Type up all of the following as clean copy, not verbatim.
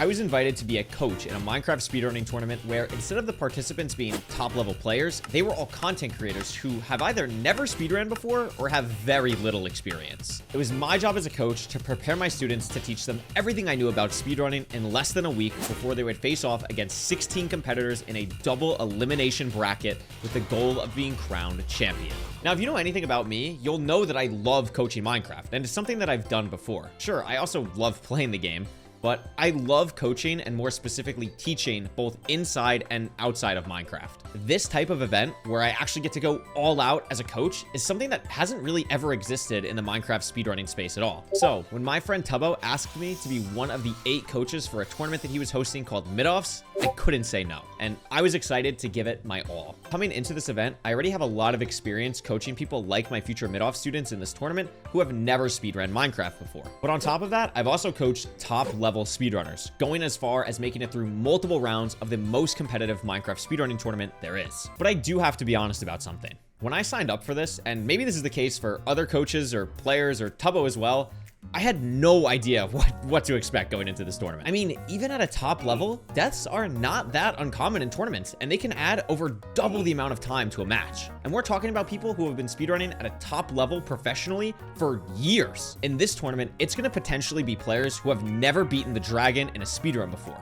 I was invited to be a coach in a Minecraft speedrunning tournament where instead of the participants being top level players, they were all content creators who have either never speedrun before or have very little experience. It was my job as a coach to prepare my students to teach them everything I knew about speedrunning in less than a week before they would face off against 16 competitors in a double elimination bracket with the goal of being crowned champion. Now, if you know anything about me, you'll know that I love coaching Minecraft, and it's something that I've done before. Sure, I also love playing the game, but I love coaching and more specifically teaching both inside and outside of Minecraft. This type of event where I actually get to go all out as a coach is something that hasn't really ever existed in the Minecraft speedrunning space at all. So when my friend Tubbo asked me to be one of the 8 coaches for a tournament that he was hosting called Mid-Offs, I couldn't say no, and I was excited to give it my all. Coming into this event, I already have a lot of experience coaching people like my future Mid-Off students in this tournament who have never speedrun Minecraft before. But on top of that, I've also coached top-level speedrunners, going as far as making it through multiple rounds of the most competitive Minecraft speedrunning tournament there is. But I do have to be honest about something. When I signed up for this, and maybe this is the case for other coaches or players or Tubbo as well, I had no idea what to expect going into this tournament. I mean, even at a top level, deaths are not that uncommon in tournaments, and they can add over double the amount of time to a match. And we're talking about people who have been speedrunning at a top level professionally for years. In this tournament, it's going to potentially be players who have never beaten the dragon in a speedrun before.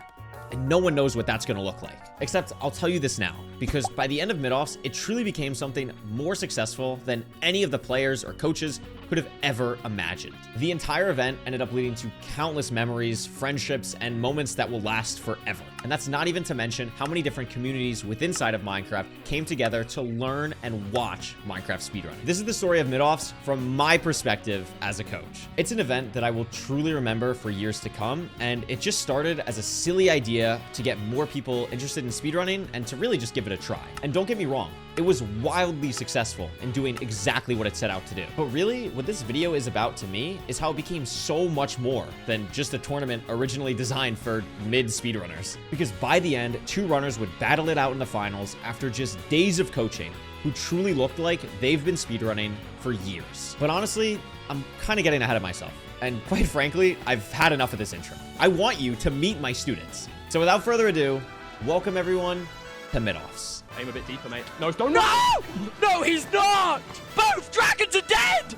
And no one knows what that's going to look like. Except I'll tell you this now, because by the end of Mid-Offs, it truly became something more successful than any of the players or coaches could have ever imagined. The entire event ended up leading to countless memories, friendships, and moments that will last forever. And that's not even to mention how many different communities within inside of Minecraft came together to learn and watch Minecraft speedrun. This is the story of Mid-Offs from my perspective as a coach. It's an event that I will truly remember for years to come, and it just started as a silly idea to get more people interested in speedrunning and to really just give it a try. And don't get me wrong, it was wildly successful in doing exactly what it set out to do. But really, what this video is about to me is how it became so much more than just a tournament originally designed for mid speedrunners. Because by the end, 2 runners would battle it out in the finals after just days of coaching who truly looked like they've been speedrunning for years. But honestly, I'm kind of getting ahead of myself. And quite frankly, I've had enough of this intro. I want you to meet my students. So without further ado, welcome everyone to Mid-Offs. Aim a bit deeper, mate. No, don't. No! No, he's not! Both dragons are dead!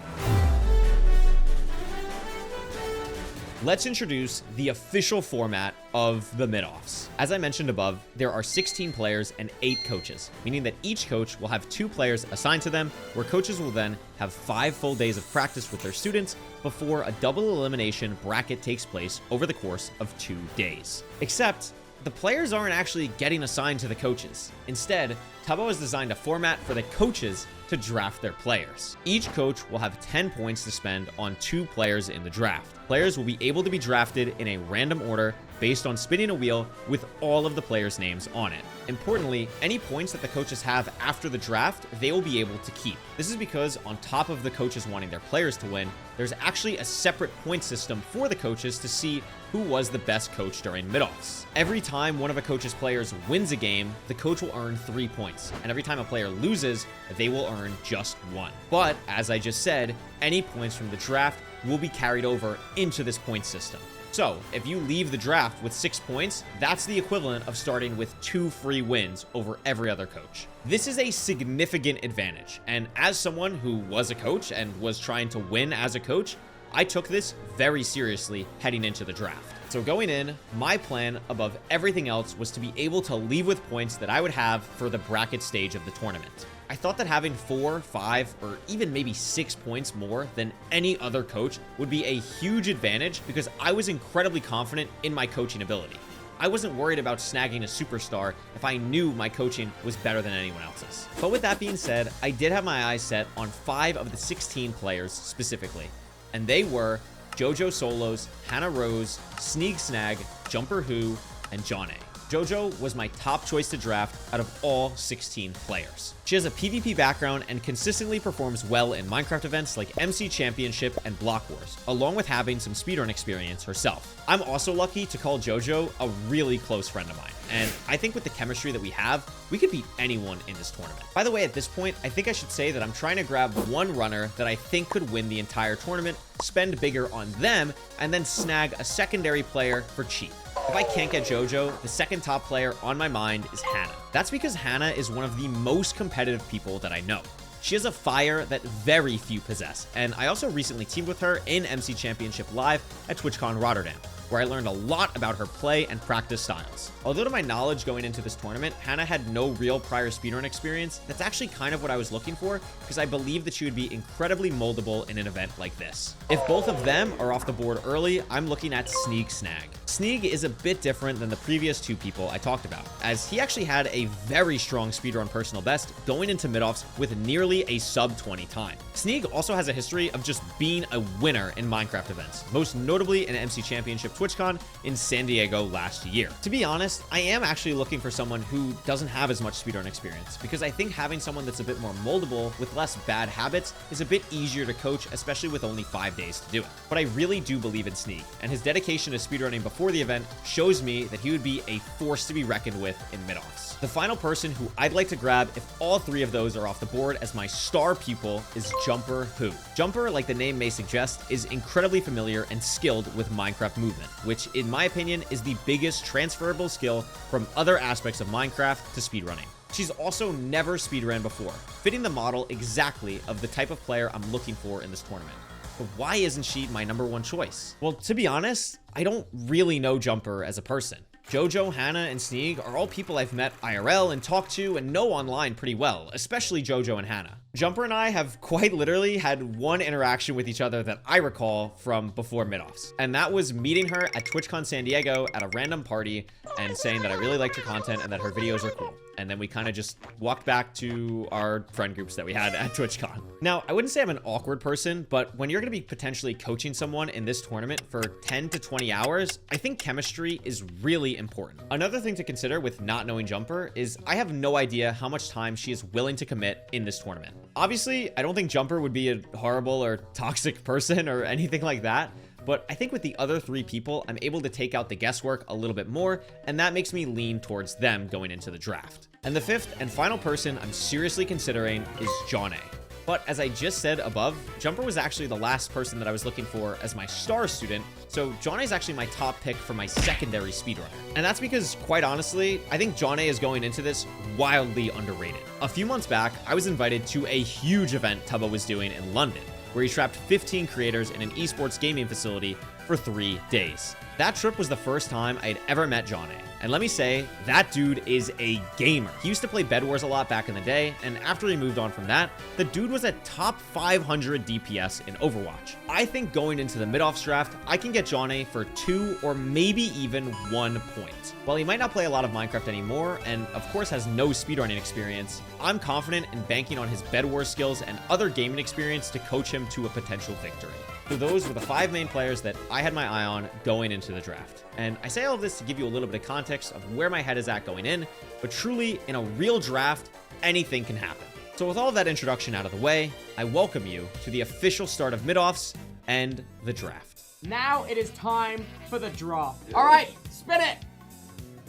Let's introduce the official format of the Mid-Offs. As I mentioned above, there are 16 players and 8 coaches, meaning that each coach will have 2 players assigned to them, where coaches will then have 5 full days of practice with their students before a double elimination bracket takes place over the course of 2 days. Except, the players aren't actually getting assigned to the coaches. Instead, Tubbo has designed a format for the coaches to draft their players. Each coach will have 10 points to spend on 2 players in the draft. Players will be able to be drafted in a random order based on spinning a wheel with all of the players' names on it. Importantly, any points that the coaches have after the draft, they will be able to keep. This is because on top of the coaches wanting their players to win, there's actually a separate point system for the coaches to see who was the best coach during Mid-Offs. Every time one of a coach's players wins a game, the coach will earn 3 points, and every time a player loses, they will earn just 1. But, as I just said, any points from the draft will be carried over into this point system. So, if you leave the draft with 6 points, that's the equivalent of starting with 2 free wins over every other coach. This is a significant advantage, and as someone who was a coach and was trying to win as a coach, I took this very seriously heading into the draft. So going in, my plan above everything else was to be able to leave with points that I would have for the bracket stage of the tournament. I thought that having 4, 5, or even maybe 6 points more than any other coach would be a huge advantage because I was incredibly confident in my coaching ability. I wasn't worried about snagging a superstar if I knew my coaching was better than anyone else's. But with that being said, I did have my eyes set on 5 of the 16 players specifically. And they were Jojo Solos, Hannah Rose, Sneak Snag, Jumper Who, and John A. Jojo was my top choice to draft out of all 16 players. She has a PvP background and consistently performs well in Minecraft events like MC Championship and Block Wars, along with having some speedrun experience herself. I'm also lucky to call Jojo a really close friend of mine, and I think with the chemistry that we have, we could beat anyone in this tournament. By the way, at this point, I think I should say that I'm trying to grab one runner that I think could win the entire tournament, spend bigger on them, and then snag a secondary player for cheap. If I can't get JoJo, the second top player on my mind is Hannah. That's because Hannah is one of the most competitive people that I know. She has a fire that very few possess, and I also recently teamed with her in MC Championship Live at TwitchCon Rotterdam, where I learned a lot about her play and practice styles. Although to my knowledge going into this tournament, Hannah had no real prior speedrun experience, that's actually kind of what I was looking for, because I believe that she would be incredibly moldable in an event like this. If both of them are off the board early, I'm looking at Sneeg Snag. Sneeg is a bit different than the previous two people I talked about, as he actually had a very strong speedrun personal best going into mid-offs with nearly a sub 20 time. Sneeg also has a history of just being a winner in Minecraft events, most notably in MC Championship TwitchCon in San Diego last year. To be honest, I am actually looking for someone who doesn't have as much speedrun experience, because I think having someone that's a bit more moldable with less bad habits is a bit easier to coach, especially with only 5 days to do it. But I really do believe in Sneeg, and his dedication to speedrunning before the event shows me that he would be a force to be reckoned with in mid-offs. The final person who I'd like to grab if all 3 of those are off the board as my star pupil is Jumper Who. Jumper, like the name may suggest, is incredibly familiar and skilled with Minecraft movement, which in my opinion is the biggest transferable skill from other aspects of Minecraft to speedrunning. She's also never speedrun before, fitting the model exactly of the type of player I'm looking for in this tournament. But why isn't she my #1 choice? Well, to be honest, I don't really know Jumper as a person. JoJo, Hannah, and Sneeg are all people I've met IRL and talked to and know online pretty well, especially JoJo and Hannah. Jumper and I have quite literally had one interaction with each other that I recall from before mid-offs, and that was meeting her at TwitchCon San Diego at a random party and saying that I really liked her content and that her videos are cool. And then we kind of just walked back to our friend groups that we had at TwitchCon. Now, I wouldn't say I'm an awkward person, but when you're going to be potentially coaching someone in this tournament for 10 to 20 hours, I think chemistry is really important. Another thing to consider with not knowing Jumper is I have no idea how much time she is willing to commit in this tournament. Obviously, I don't think Jumper would be a horrible or toxic person or anything like that, but I think with the other 3 people, I'm able to take out the guesswork a little bit more, and that makes me lean towards them going into the draft. And the 5th and final person I'm seriously considering is John A. But as I just said above, Jumper was actually the last person that I was looking for as my star student, so John A is actually my top pick for my secondary speedrunner. And that's because, quite honestly, I think John A is going into this wildly underrated. A few months back, I was invited to a huge event Tubbo was doing in London, where he trapped 15 creators in an esports gaming facility for 3 days. That trip was the first time I had ever met John A. And let me say, that dude is a gamer. He used to play Bed Wars a lot back in the day, and after he moved on from that, the dude was at top 500 DPS in Overwatch. I think going into the mid-offs draft, I can get John A for 2 or maybe even 1 point. While he might not play a lot of Minecraft anymore, and of course has no speedrunning experience, I'm confident in banking on his Bed Wars skills and other gaming experience to coach him to a potential victory. So those were the 5 main players that I had my eye on going into the draft. And I say all of this to give you a little bit of context of where my head is at going in, but truly, in a real draft, anything can happen. So with all of that introduction out of the way, I welcome you to the official start of mid-offs and the draft. Now it is time for the draft. All right, spin it.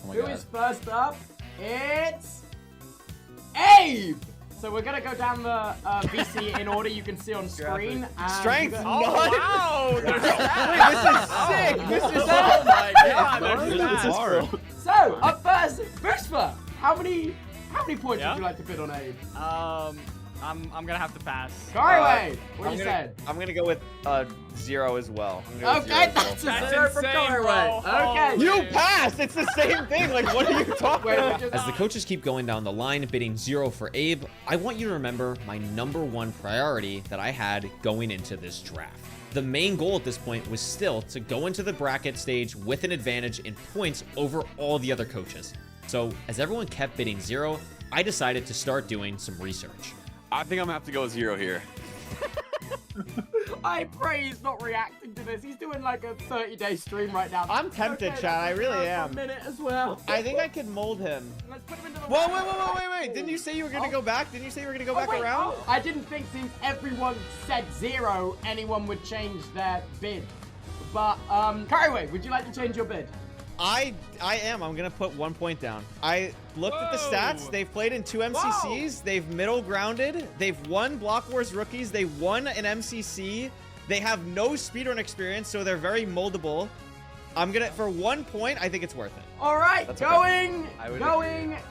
Who is first up? It's Abe. So we're gonna go down the VC in order you can see on screen. And Strength. Oh, wow. Wait, this is sick. This is Oh my god, This is hard. So up first, Bushfer. How many points would you like to bid on Abe? I'm gonna have to pass. Couriway, what do you say? I'm gonna go with 0 as well. Okay, that's a That's 0 for insane, Couriway. bro. Okay. You passed! It's the same thing! Like, what are you talking about? As the coaches keep going down the line, bidding 0 for Abe, I want you to remember my #1 priority that I had going into this draft. The main goal at this point was still to go into the bracket stage with an advantage in points over all the other coaches. So as everyone kept bidding 0, I decided to start doing some research. I think I'm gonna have to go 0 here. I pray he's not reacting to this. He's doing like a 30-day stream right now. I'm tempted, Okay, Chad. I let's really go for am. a minute as well. I think I could mold him. Let's put him into the Wait. Didn't you say you were gonna go back? Didn't you say you were gonna go back wait, around? I didn't think since everyone said 0, anyone would change their bid. But, Couriway, would you like to change your bid? I am. I'm going to put 1 point down. I looked at the stats. They've played in 2 MCCs. They've middle grounded. They've won Block Wars Rookies. They won an MCC. They have no speedrun experience, so they're very moldable. I'm going to, for 1 point, I think it's worth it. All right, That's going,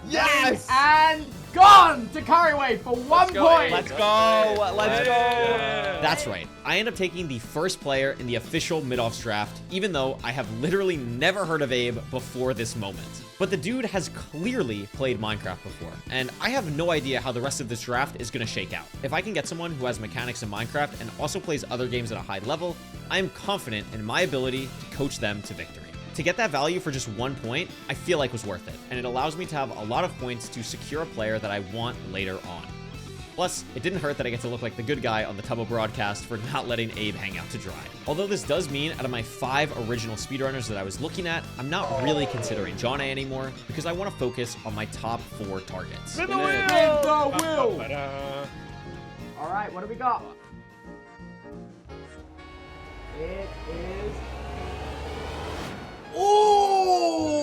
Yes! and gone to Couriway for 1 point. Let's go. Let's go. That's right. I end up taking the first player in the official mid-offs draft, even though I have literally never heard of Abe before this moment. But the dude has clearly played Minecraft before, and I have no idea how the rest of this draft is going to shake out. If I can get someone who has mechanics in Minecraft and also plays other games at a high level, I am confident in my ability to coach them to victory. To get that value for just 1 point, I feel like was worth it, and it allows me to have a lot of points to secure a player that I want later on. Plus, it didn't hurt that I get to look like the good guy on the Tubbo broadcast for not letting Abe hang out to dry. Although this does mean out of my 5 original speedrunners that I was looking at, I'm not really considering John A anymore because I want to focus on my top 4 targets. Spin the wheel! All right, what do we got? It is... Ooh!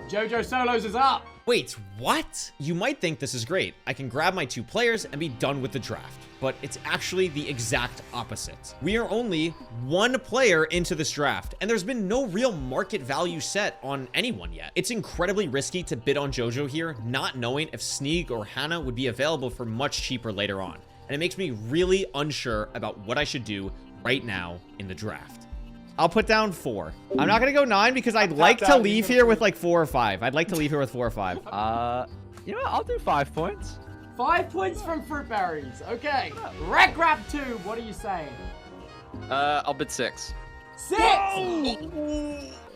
Jojo Solos is up. Wait, what? You might think this is great. I can grab my 2 players and be done with the draft. But it's actually the exact opposite. We are only 1 player into this draft, and there's been no real market value set on anyone yet. It's incredibly risky to bid on Jojo here, not knowing if Sneeg or Hannah would be available for much cheaper later on. And it makes me really unsure about what I should do right now in the draft. I'll put down 4. I'm not gonna go 9 because I'd like to leave here with like 4 or 5. I'd like to leave here with 4 or 5. You know what? I'll do 5 points. 5 points from Fruit Berries. Okay. Rec Rap 2, what are you saying? I'll bid 6. 6!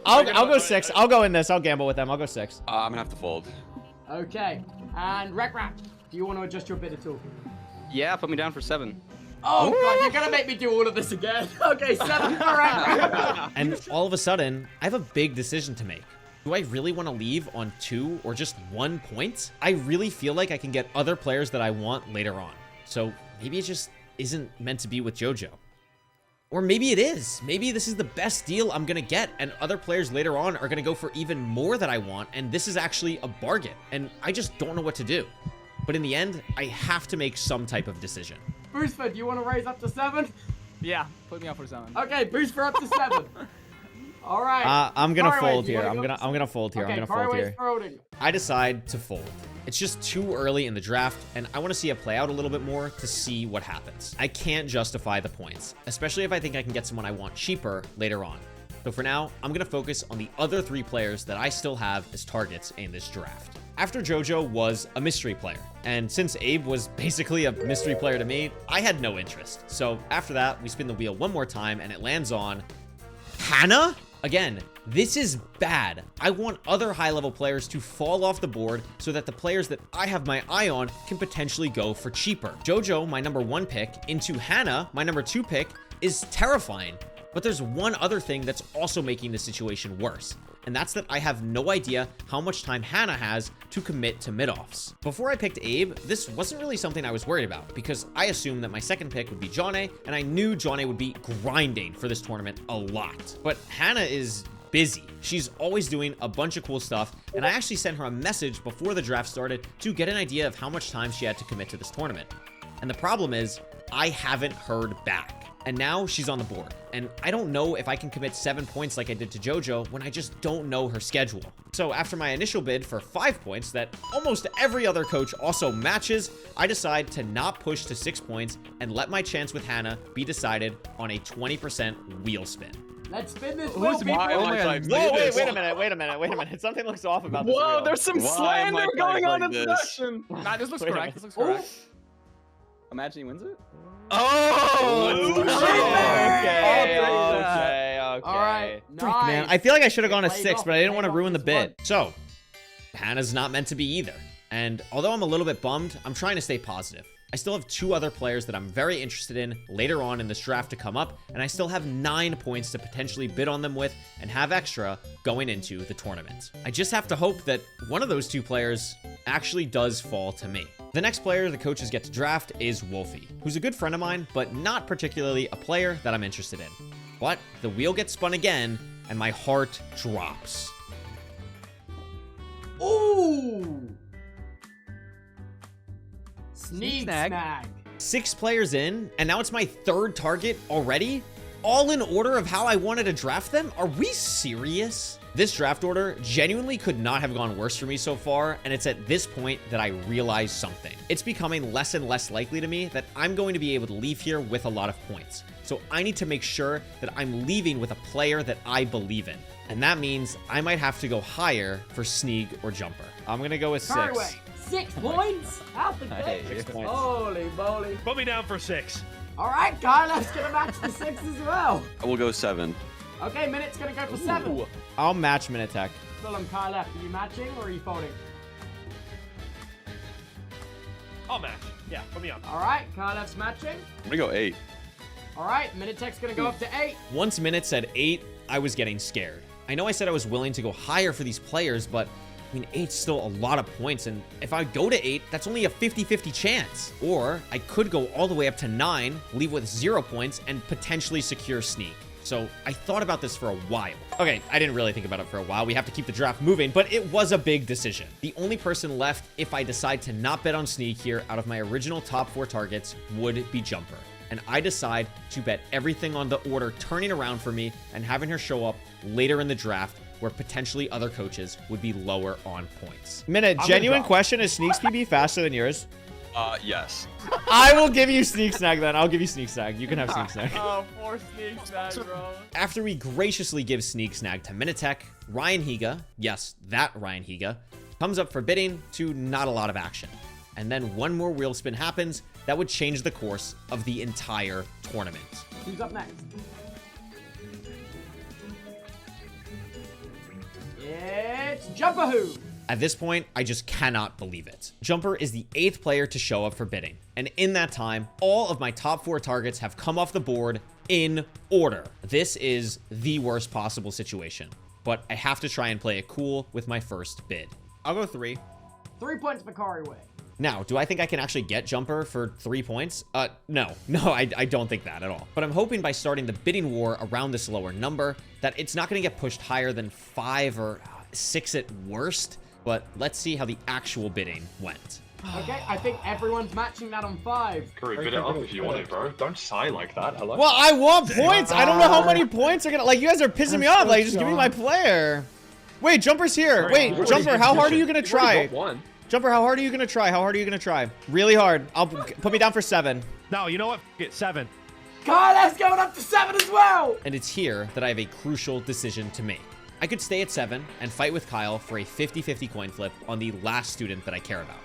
I'll go 6. I'll go in this. I'll gamble with them. I'll go 6. I'm gonna have to fold. Okay. And Rec Rap, do you want to adjust your bid at all? Yeah, put me down for 7. Oh god, you're gonna make me do all of this again. Okay, 7 for Rec Rap. And all of a sudden, I have a big decision to make. Do I really want to leave on 2 or just 1 point? I really feel like I can get other players that I want later on. So maybe it just isn't meant to be with Jojo. Or maybe it is. Maybe this is the best deal I'm gonna get, and other players later on are gonna go for even more that I want, and this is actually a bargain, and I just don't know what to do. But in the end, I have to make some type of decision. Boostford, do you want to raise up to 7? Yeah, put me up for 7. Okay, boost for up to 7. All right. I'm gonna Couriway, fold do you here. wanna I'm gonna fold here. Okay, I'm gonna fold Couriway's here. folding. I decide to fold. It's just too early in the draft, and I want to see it play out a little bit more to see what happens. I can't justify the points, especially if I think I can get someone I want cheaper later on. So for now, I'm gonna focus on the other 3 players that I still have as targets in this draft. After Jojo was a mystery player, and since Abe was basically a mystery player to me, I had no interest. So after that, we spin the wheel 1 more time, and it lands on Hannah? Again, this is bad. I want other high-level players to fall off the board so that the players that I have my eye on can potentially go for cheaper. Jojo, my number 1 pick, into Hannah, my number 2 pick, is terrifying. But there's one other thing that's also making the situation worse, and that's that I have no idea how much time Hannah has to commit to mid-offs. Before I picked Abe, this wasn't really something I was worried about, because I assumed that my second pick would be John A, and I knew John A would be grinding for this tournament a lot. But Hannah is busy. She's always doing a bunch of cool stuff, and I actually sent her a message before the draft started to get an idea of how much time she had to commit to this tournament. And the problem is, I haven't heard back. And now she's on the board, and I don't know if I can commit 7 points like I did to Jojo when I just don't know her schedule. So after my initial bid for 5 points that almost every other coach also matches, I decide to not push to 6 points and let my chance with Hannah be decided on a 20% wheel spin. Let's spin this wheel, people. Whoa, wait a minute. Something looks off about this Whoa, wheel. there's some Why slander am I going on like in this? session. Nah, this looks Wait a correct. minute. This looks correct. Imagine he wins it. Oh! Okay. All right. Frick, man. Nice. I feel like I should have gone a Played 6, off, but I didn't played want to off ruin the this bid. one. So, Hannah's not meant to be either. And although I'm a little bit bummed, I'm trying to stay positive. I still have 2 other players that I'm very interested in later on in this draft to come up, and I still have 9 points to potentially bid on them with and have extra going into the tournament. I just have to hope that one of those 2 players actually does fall to me. The next player the coaches get to draft is Wolfie, who's a good friend of mine, but not particularly a player that I'm interested in. But the wheel gets spun again, and my heart drops. Ooh! Sneak Snag. snag. 6 players in, and now it's my 3rd target already? All in order of how I wanted to draft them? Are we serious? This draft order genuinely could not have gone worse for me so far, and it's at this point that I realize something. It's becoming less and less likely to me that I'm going to be able to leave here with a lot of points. So I need to make sure that I'm leaving with a player that I believe in. And that means I might have to go higher for Sneak or Jumper. I'm gonna go with 6. Couriway. 6 points? Out the gate. 6 points. Holy moly. Put me down for 6. All right, Kyle's gonna match the 6 as well. I will go 7. Okay, Minute's gonna go for 7. I'll match Minitech. Fulham, Kyle, are you matching or are you folding? I'll match. Yeah, put me on. All right, Kyle's matching. I'm gonna go 8. All right, Minitech's gonna go up to 8. Once Minute said 8, I was getting scared. I know I said I was willing to go higher for these players, but I mean, 8's still a lot of points, and if I go to 8, that's only a 50-50 chance. Or I could go all the way up to 9, leave with 0 points, and potentially secure Sneak. So I thought about this for a while. Okay, I didn't really think about it for a while. We have to keep the draft moving, but it was a big decision. The only person left, if I decide to not bet on Sneak here, out of my original top 4 targets, would be Jumper. And I decide to bet everything on the order turning around for me and having her show up later in the draft, where potentially other coaches would be lower on points. Minute, genuine question, is Sneak's PB faster than yours? Yes. I will give you Sneak Snag then. I'll give you Sneak Snag. You can have Sneak Snag. Oh, 4 Sneak Snag, bro. After we graciously give Sneak Snag to Minitech, Ryan Higa, yes, that Ryan Higa, comes up for bidding to not a lot of action. And then one more wheel spin happens that would change the course of the entire tournament. Who's up next? It's Jumper Who. At this point, I just cannot believe it. Jumper is the 8th player to show up for bidding. And in that time, all of my top 4 targets have come off the board in order. This is the worst possible situation, but I have to try and play it cool with my first bid. I'll go 3. 3 points for Couriway. Now, do I think I can actually get Jumper for 3 points? No, I don't think that at all. But I'm hoping by starting the bidding war around this lower number that it's not going to get pushed higher than 5 or 6 at worst. But let's see how the actual bidding went. Okay, I think everyone's matching that on 5. Curry, bid it up if you want it, bro. Don't sigh like that. Hello. Well, I want points. I don't know how many points are gonna, like, you guys are pissing me off. Like, just give me my player. Wait, Jumper's here. Wait, Jumper, how hard are you gonna try? Jumper, how hard are you gonna try? How hard are you gonna try? Really hard. I'll put me down for 7. No, you know what? Get 7. Kyle's going up to 7 as well. And it's here that I have a crucial decision to make. I could stay at 7 and fight with Kyle for a 50-50 coin flip on the last student that I care about.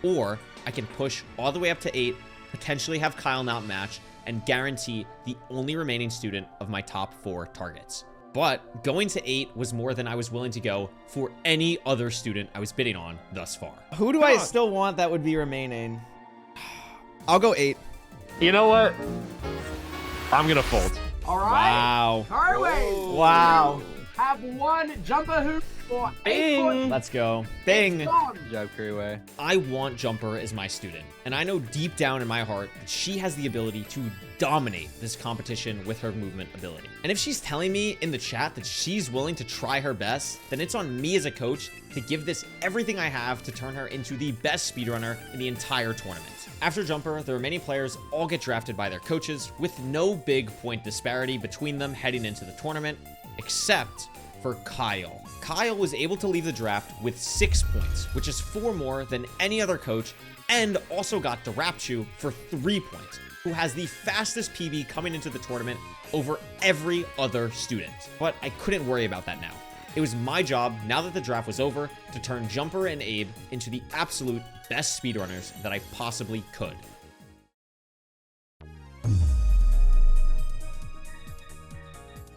Or I can push all the way up to 8, potentially have Kyle not match, and guarantee the only remaining student of my top 4 targets. But going to 8 was more than I was willing to go for any other student I was bidding on thus far. Who do I still want that would be remaining? I'll go 8. You know what? I'm gonna fold. All right. Wow. Couriway. Wow. Have 1 Jumper Who for 8 points. Let's go. Bing. It's gone. Good job, Couriway. I want Jumper as my student, and I know deep down in my heart that she has the ability to dominate this competition with her movement ability. And if she's telling me in the chat that she's willing to try her best, then it's on me as a coach to give this everything I have to turn her into the best speedrunner in the entire tournament. After Jumper, the remaining players all get drafted by their coaches with no big point disparity between them heading into the tournament, except for Kyle. Kyle was able to leave the draft with 6 points, which is 4 more than any other coach, and also got Darapchu for 3 points, who has the fastest PB coming into the tournament over every other student. But I couldn't worry about that now. It was my job, now that the draft was over, to turn Jumper and Abe into the absolute best speedrunners that I possibly could.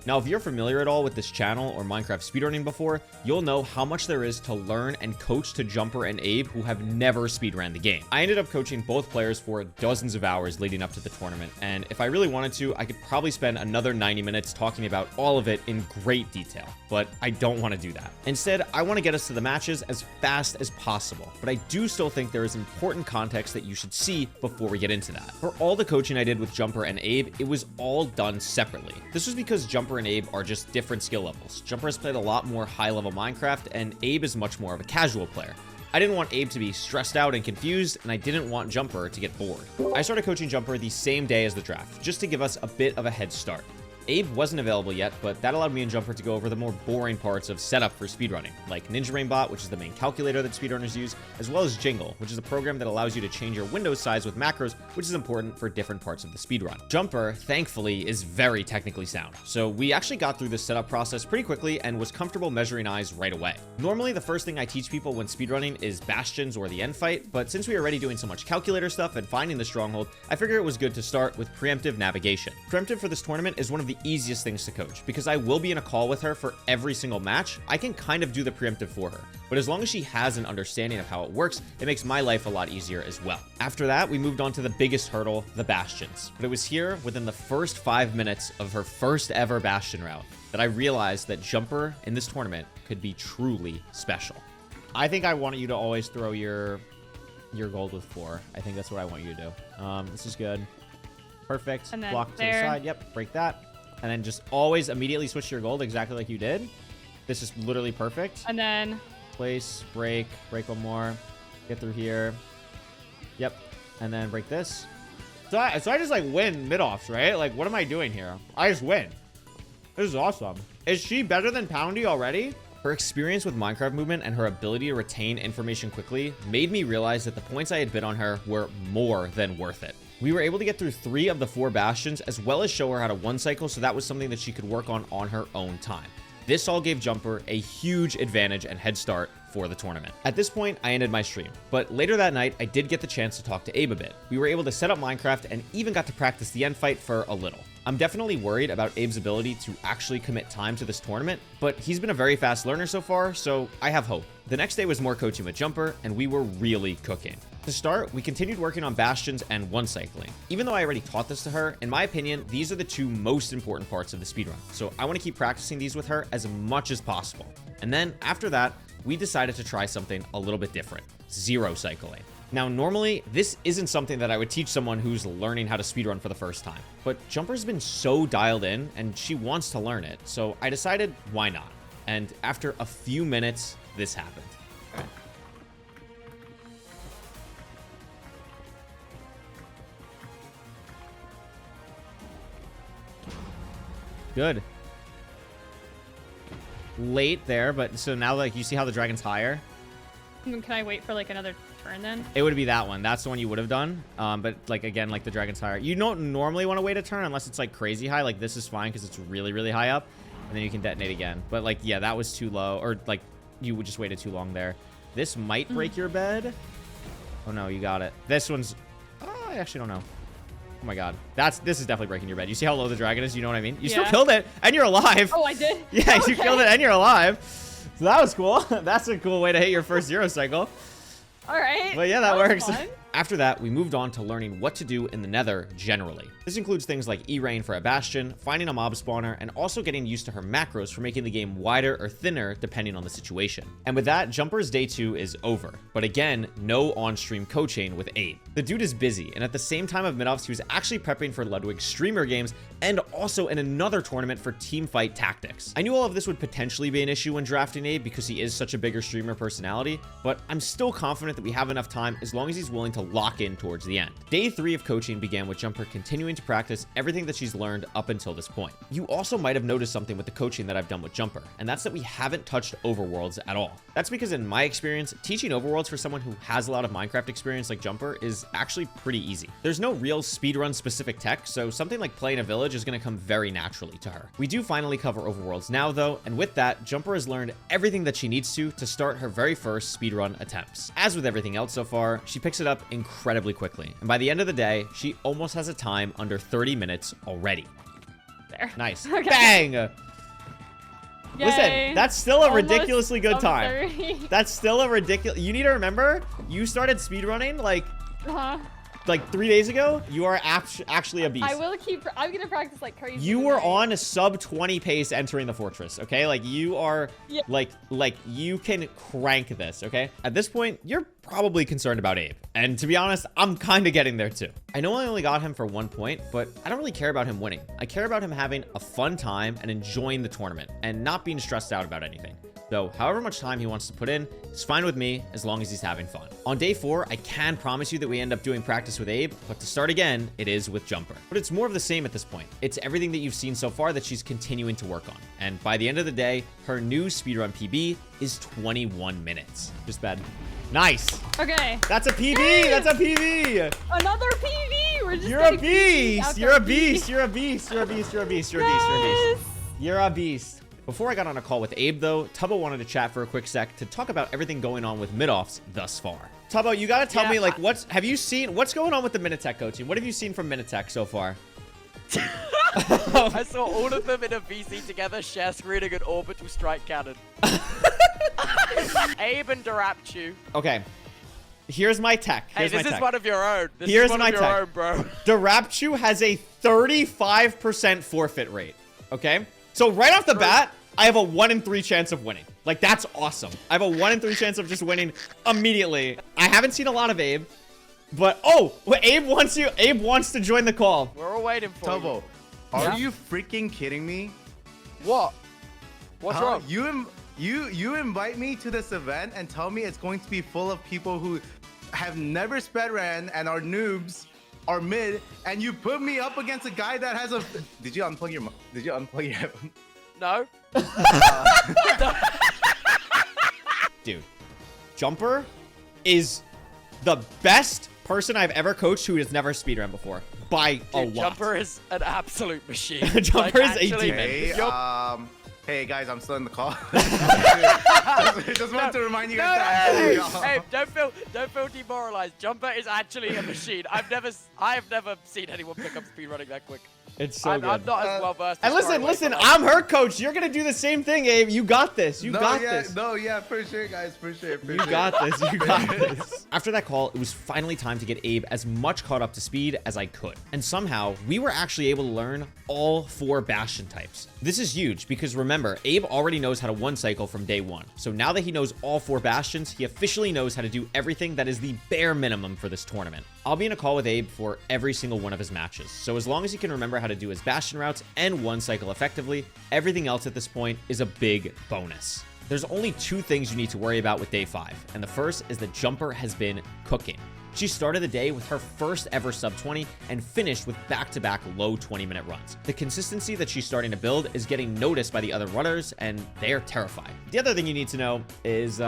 Now, if you're familiar at all with this channel or Minecraft speedrunning before, you'll know how much there is to learn and coach to Jumper and Abe who have never speedran the game. I ended up coaching both players for dozens of hours leading up to the tournament, and if I really wanted to, I could probably spend another 90 minutes talking about all of it in great detail, but I don't want to do that. Instead, I want to get us to the matches as fast as possible, but I do still think there is important context that you should see before we get into that. For all the coaching I did with Jumper and Abe, it was all done separately. This was because Jumper Jumper and Abe are just different skill levels. Jumper has played a lot more high-level Minecraft, and Abe is much more of a casual player. I didn't want Abe to be stressed out and confused, and I didn't want Jumper to get bored. I started coaching Jumper the same day as the draft, just to give us a bit of a head start. Abe wasn't available yet, but that allowed me and Jumper to go over the more boring parts of setup for speedrunning, like Ninja Rainbot, which is the main calculator that speedrunners use, as well as Jingle, which is a program that allows you to change your window size with macros, which is important for different parts of the speedrun. Jumper, thankfully, is very technically sound, so we actually got through this setup process pretty quickly and was comfortable measuring eyes right away. Normally, the first thing I teach people when speedrunning is bastions or the end fight, but since we were already doing so much calculator stuff and finding the stronghold, I figured it was good to start with preemptive navigation. Preemptive for this tournament is one of the easiest things to coach, because I will be in a call with her for every single match. I can kind of do the preemptive for her, but as long as she has an understanding of how it works, it makes my life a lot easier as well. After that, we moved on to the biggest hurdle, the bastions. But it was here, within the first 5 minutes of her first ever bastion route, that I realized that Jumper in this tournament could be truly special. I think I want you to always throw your gold with 4. I think that's what I want you to do. This is good. Perfect. And then Block to the there. side. Yep, break that. And then just always immediately switch to your gold exactly like you did. This is literally perfect. And then Place, break one more. Get through here. Yep. And then break this. So I just like win mid-offs, right? Like, what am I doing here? I just win. This is awesome. Is she better than Poundy already? Her experience with Minecraft movement and her ability to retain information quickly made me realize that the points I had bid on her were more than worth it. We were able to get through 3 of the 4 bastions, as well as show her how to one cycle, so that was something that she could work on her own time. This all gave Jumper a huge advantage and head start for the tournament. At this point, I ended my stream, but later that night, I did get the chance to talk to Abe a bit. We were able to set up Minecraft and even got to practice the end fight for a little. I'm definitely worried about Abe's ability to actually commit time to this tournament, but he's been a very fast learner so far, so I have hope. The next day was more coaching with Jumper, and we were really cooking. To start, we continued working on bastions and one cycling. Even though I already taught this to her, in my opinion, these are the 2 most important parts of the speedrun, so I want to keep practicing these with her as much as possible. And then, after that, we decided to try something a little bit different: zero cycling. Now, normally, this isn't something that I would teach someone who's learning how to speedrun for the first time, but Jumper's been so dialed in, and she wants to learn it, so I decided, why not? And after a few minutes, this happened. Good. Late there, but so now, like, you see how the dragon's higher? can I wait for like another turn then? It would be that one. That's the one you would have done. But like, again, like the dragon's higher. You don't normally want to wait a turn unless it's like crazy high. Like this is fine because it's really, really high up. And then you can detonate again. But like, yeah, that was too low. Or like, you would just waited too long there. This might break your bed. Oh no, you got it. This one's... Oh, I actually don't know. Oh my god. This is definitely breaking your bed. You see how low the dragon is? You know what I mean? You still killed it, and you're alive. Oh, I did? Yeah, Okay. you killed it, and you're alive. So that was cool. That's a cool way to hit your first zero cycle. All right. But yeah, that was works. fun. After that, we moved on to learning what to do in the Nether generally. This includes things like E-Rain for a bastion, finding a mob spawner, and also getting used to her macros for making the game wider or thinner depending on the situation. And with that, Jumper's day 2 is over. But again, no on-stream coaching with Abe. The dude is busy, and at the same time of mid-offs, he was actually prepping for Ludwig's streamer games and also in another tournament for teamfight tactics. I knew all of this would potentially be an issue when drafting Abe because he is such a bigger streamer personality, but I'm still confident that we have enough time as long as he's willing to lock in towards the end. Day 3 of coaching began with Jumper continuing to practice everything that she's learned up until this point. You also might have noticed something with the coaching that I've done with Jumper, and that's that we haven't touched overworlds at all. That's because in my experience, teaching overworlds for someone who has a lot of Minecraft experience like Jumper is actually pretty easy. There's no real speedrun specific tech, so something like playing a village is going to come very naturally to her. We do finally cover overworlds now though, and with that, Jumper has learned everything that she needs to start her very first speedrun attempts. As with everything else so far, she picks it up incredibly quickly, and by the end of the day, she almost has a time under 30 minutes already. There. Nice. Okay. Bang! Yay. Listen, that's still a Almost ridiculously good over time. 30. That's still a ridiculous... You need to remember, you started speedrunning like 3 days ago. You are actually a beast. I will keep. I'm gonna practice like crazy. You were tonight. on a sub 20 pace entering the fortress, okay? Like you are, Yeah. like you can crank this, okay? At this point, you're probably concerned about Abe. And to be honest, I'm kind of getting there too. I know I only got him for 1 point, but I don't really care about him winning. I care about him having a fun time and enjoying the tournament and not being stressed out about anything. So however much time he wants to put in is fine with me as long as he's having fun. On day 4, I can promise you that we end up doing practice with Abe, but to start again, it is with Jumper. But it's more of the same at this point. It's everything that you've seen so far that she's continuing to work on. And by the end of the day, her new speedrun PB is 21 minutes. Just bad. Nice. Okay. That's a PB. Yay! That's a PB. Another PB. We're just You're a getting beast. PBs You're a after beast. You're a beast. You're a beast. You're a beast. You're a beast. You're a beast. You're a beast. Before I got on a call with Abe, though, Tubbo wanted to chat for a quick sec to talk about everything going on with mid-offs thus far. Tubbo, you gotta tell me, like, what's going on with the Minitech coaching? What have you seen from Minitech so far? I saw all of them in a VC together, share screening an orbital strike cannon. Abe and Darapchu. Okay. Here's my tech. Hey, this is one of your own. This Here's is one my of your tech. own, bro. Darapchu has a 35% forfeit rate. Okay? So right off the bat, I have a 1 in 3 chance of winning. Like, that's awesome. I have a 1 in 3 chance of just winning immediately. I haven't seen a lot of Abe, but Abe wants you. Abe wants to join the call. We're all waiting for Tubbo, are you freaking kidding me? What? What's wrong? You invite me to this event and tell me it's going to be full of people who have never sped ran and are noobs, are mid, and you put me up against a guy that has a. Did you unplug your headphone? No. Dude, Jumper is the best person I've ever coached who has never speedrun before by a lot. Jumper is an absolute machine. Jumper is actually, a demon. Hey guys, I'm still in the call. Just want to remind you guys that. Hey, don't feel demoralized. Jumper is actually a machine. I have never seen anyone pick up speedrunning that quick. It's so I'm good. not as well versed. And listen, I'm her coach. You're gonna do the same thing, Abe. You got this. You got this. No, yeah, for sure, guys, for sure. You got this. You got this. After that call, it was finally time to get Abe as much caught up to speed as I could. And somehow, we were actually able to learn all 4 Bastion types. This is huge because remember, Abe already knows how to one cycle from day 1. So now that he knows all 4 Bastions, he officially knows how to do everything that is the bare minimum for this tournament. I'll be in a call with Abe for every single one of his matches. So as long as he can remember how to do his Bastion routes and one cycle effectively, everything else at this point is a big bonus. There's only 2 things you need to worry about with day 5, and the first is that Jumper has been cooking. She started the day with her first ever sub 20 and finished with back-to-back low 20-minute runs. The consistency that she's starting to build is getting noticed by the other runners, and they are terrified. The other thing you need to know is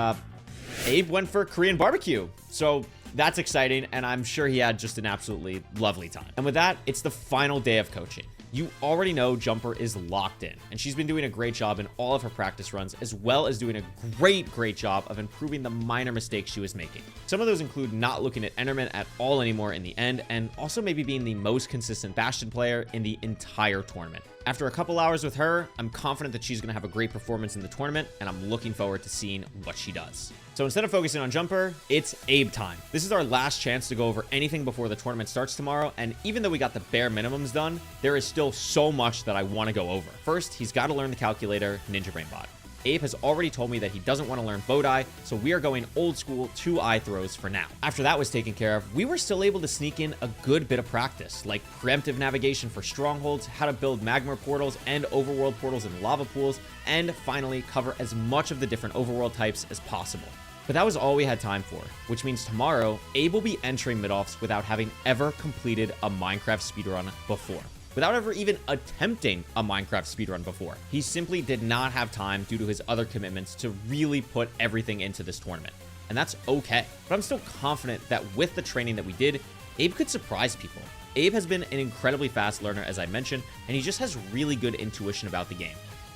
Abe went for Korean barbecue. So that's exciting, and I'm sure he had just an absolutely lovely time. And with that, it's the final day of coaching. You already know Jumper is locked in, and she's been doing a great job in all of her practice runs, as well as doing a great job of improving the minor mistakes she was making. Some of those include not looking at Enderman at all anymore in the end, and also maybe being the most consistent Bastion player in the entire tournament. After a couple hours with her, I'm confident that she's going to have a great performance in the tournament, and I'm looking forward to seeing what she does. So instead of focusing on Jumper, it's Abe time. This is our last chance to go over anything before the tournament starts tomorrow, and even though we got the bare minimums done, there is still so much that I want to go over. First, he's got to learn the calculator, Ninja Brain Bot. Abe has already told me that he doesn't want to learn bow die, so we are going old school 2 eye throws for now. After that was taken care of, we were still able to sneak in a good bit of practice, like preemptive navigation for strongholds, how to build magma portals and overworld portals in lava pools, and finally cover as much of the different overworld types as possible. But that was all we had time for, which means tomorrow, Abe will be entering mid-offs without having ever completed a Minecraft speedrun before. Without ever even attempting a Minecraft speedrun before. He simply did not have time due to his other commitments to really put everything into this tournament. And that's okay. But I'm still confident that with the training that we did, Abe could surprise people. Abe has been an incredibly fast learner, as I mentioned, and he just has really good intuition about the game.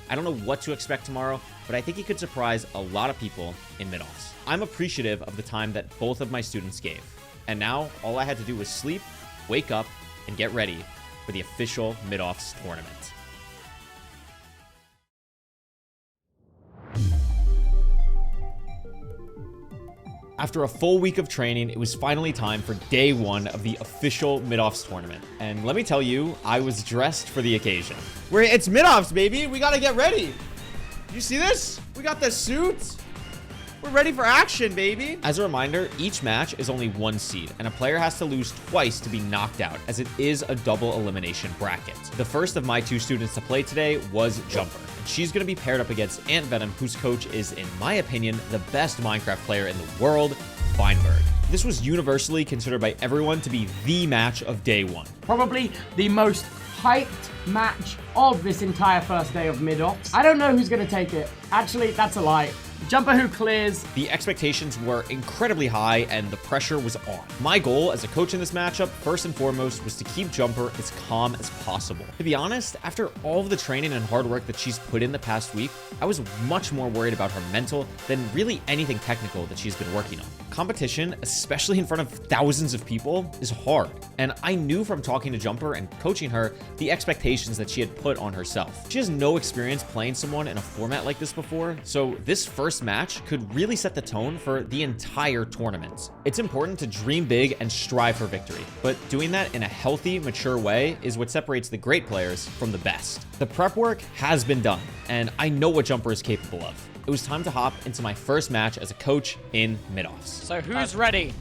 I don't know what to expect tomorrow, but I think he could surprise a lot of people in mid-offs. I'm appreciative of the time that both of my students gave. And now, all I had to do was sleep, wake up, and get ready for the official mid-offs tournament. After a full week of training, it was finally time for day 1 of the official mid-offs tournament. And let me tell you, I was dressed for the occasion. It's mid-offs, baby. We gotta get ready. You see this? We got the suits. We're ready for action, baby. As a reminder, each match is only one seed, and a player has to lose twice to be knocked out, as it is a double elimination bracket. The first of my 2 students to play today was Jumper. She's going to be paired up against Ant Venom, whose coach is, in my opinion, the best Minecraft player in the world, Feinberg. This was universally considered by everyone to be the match of day 1. Probably the most hyped match of this entire first day of mid-ops. I don't know who's going to take it. Actually, that's a lie. Jumper who clears. The expectations were incredibly high and the pressure was on. My goal as a coach in this matchup, first and foremost, was to keep Jumper as calm as possible. To be honest, after all of the training and hard work that she's put in the past week, I was much more worried about her mental than really anything technical that she's been working on. Competition, especially in front of thousands of people, is hard. And I knew from talking to Jumper and coaching her the expectations that she had put on herself. She has no experience playing someone in a format like this before, so this first match could really set the tone for the entire tournament. It's important to dream big and strive for victory, but doing that in a healthy, mature way is what separates the great players from the best. The prep work has been done, and I know what Jumper is capable of. It was time to hop into my first match as a coach in mid-offs. So who's ready